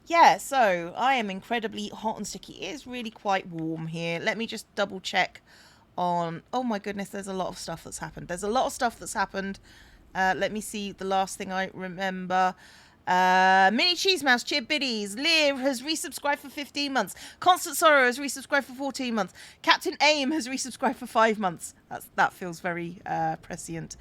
Yeah, so I am incredibly hot and sticky. It is really quite warm here. Let me just double check on... Oh my goodness, there's a lot of stuff that's happened. There's a lot of stuff that's happened. Let me see the last thing I remember. Mini Cheese Mouse, Cheer Biddies, Liv has resubscribed for 15 months. Constant Sorrow has resubscribed for 14 months. Captain Aim has resubscribed for 5 months. That feels very prescient.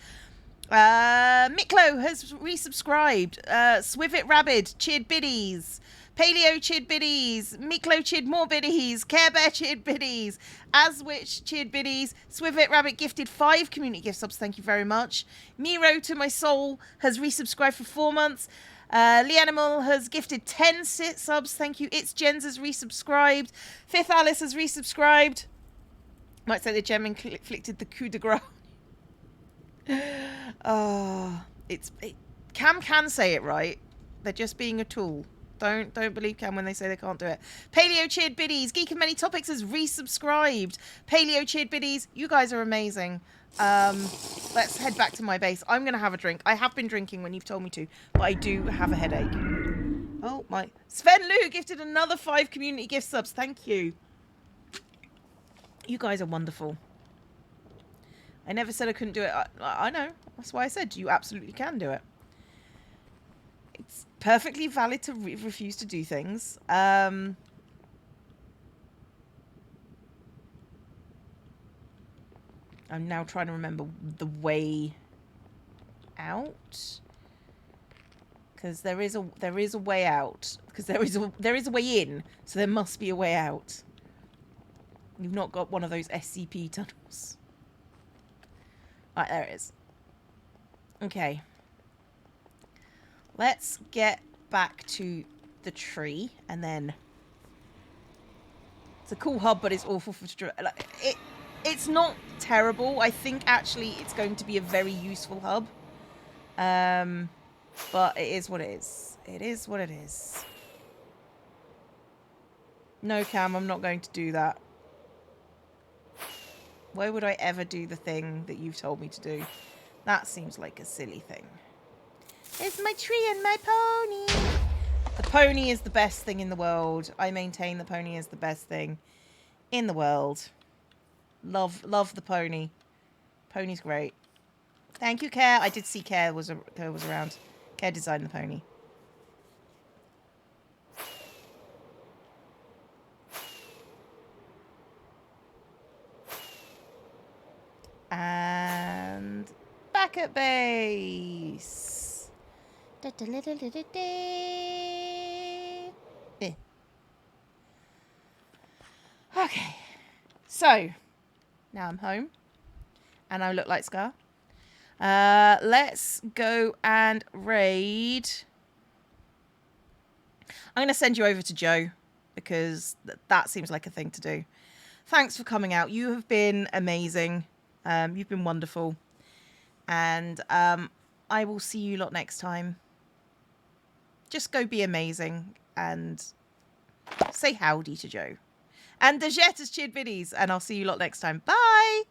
Miklo has resubscribed. Swivit Rabid, cheered biddies. Paleo cheered biddies. Miklo cheered more biddies. Care Bear cheered biddies. Aswitch cheered biddies. Swivit Rabbit gifted 5 community gift subs. Thank you very much. Miro to my soul has resubscribed for 4 months. Lee Animal has gifted 10 subs. Thank you. It's Jens has resubscribed. Fifth Alice has resubscribed. Might say the gem inflicted the coup de grace. Cam can say it right. They're just being a tool. Don't believe Cam when they say they can't do it. Paleo cheered biddies. Geek of Many Topics has resubscribed. Paleo cheered biddies. You guys are amazing. Let's head back to my base. I'm gonna have a drink. I have been drinking when you've told me to, but I do have a headache. Oh my! Sven Lu gifted another 5 community gift subs. Thank you. You guys are wonderful. I never said I couldn't do it. I know. That's why I said you absolutely can do it. It's perfectly valid to refuse to do things. I'm now trying to remember the way out, because there is a way out, because there is a way in, so there must be a way out. You've not got one of those SCP tunnels. Right, there it is. Okay. Let's get back to the tree, and then... It's a cool hub, but it's awful for... It's not terrible. I think, actually, it's going to be a very useful hub. But it is what it is. It is what it is. No, Cam, I'm not going to do that. Why would I ever do the thing that you've told me to do? That seems like a silly thing. It's my tree and my pony. The pony is the best thing in the world. I maintain the pony is the best thing in the world. Love the pony. Pony's great. Thank you, Care. I did see Care was around. Care designed the pony. And back at base. Okay, so now I'm home and I look like Scar. Let's go and raid. I'm going to send you over to Joe because that seems like a thing to do. Thanks for coming out. You have been amazing. You've been wonderful. And I will see you lot next time. Just go be amazing and say howdy to Joe. And Dejette has cheered biddies, and I'll see you lot next time. Bye!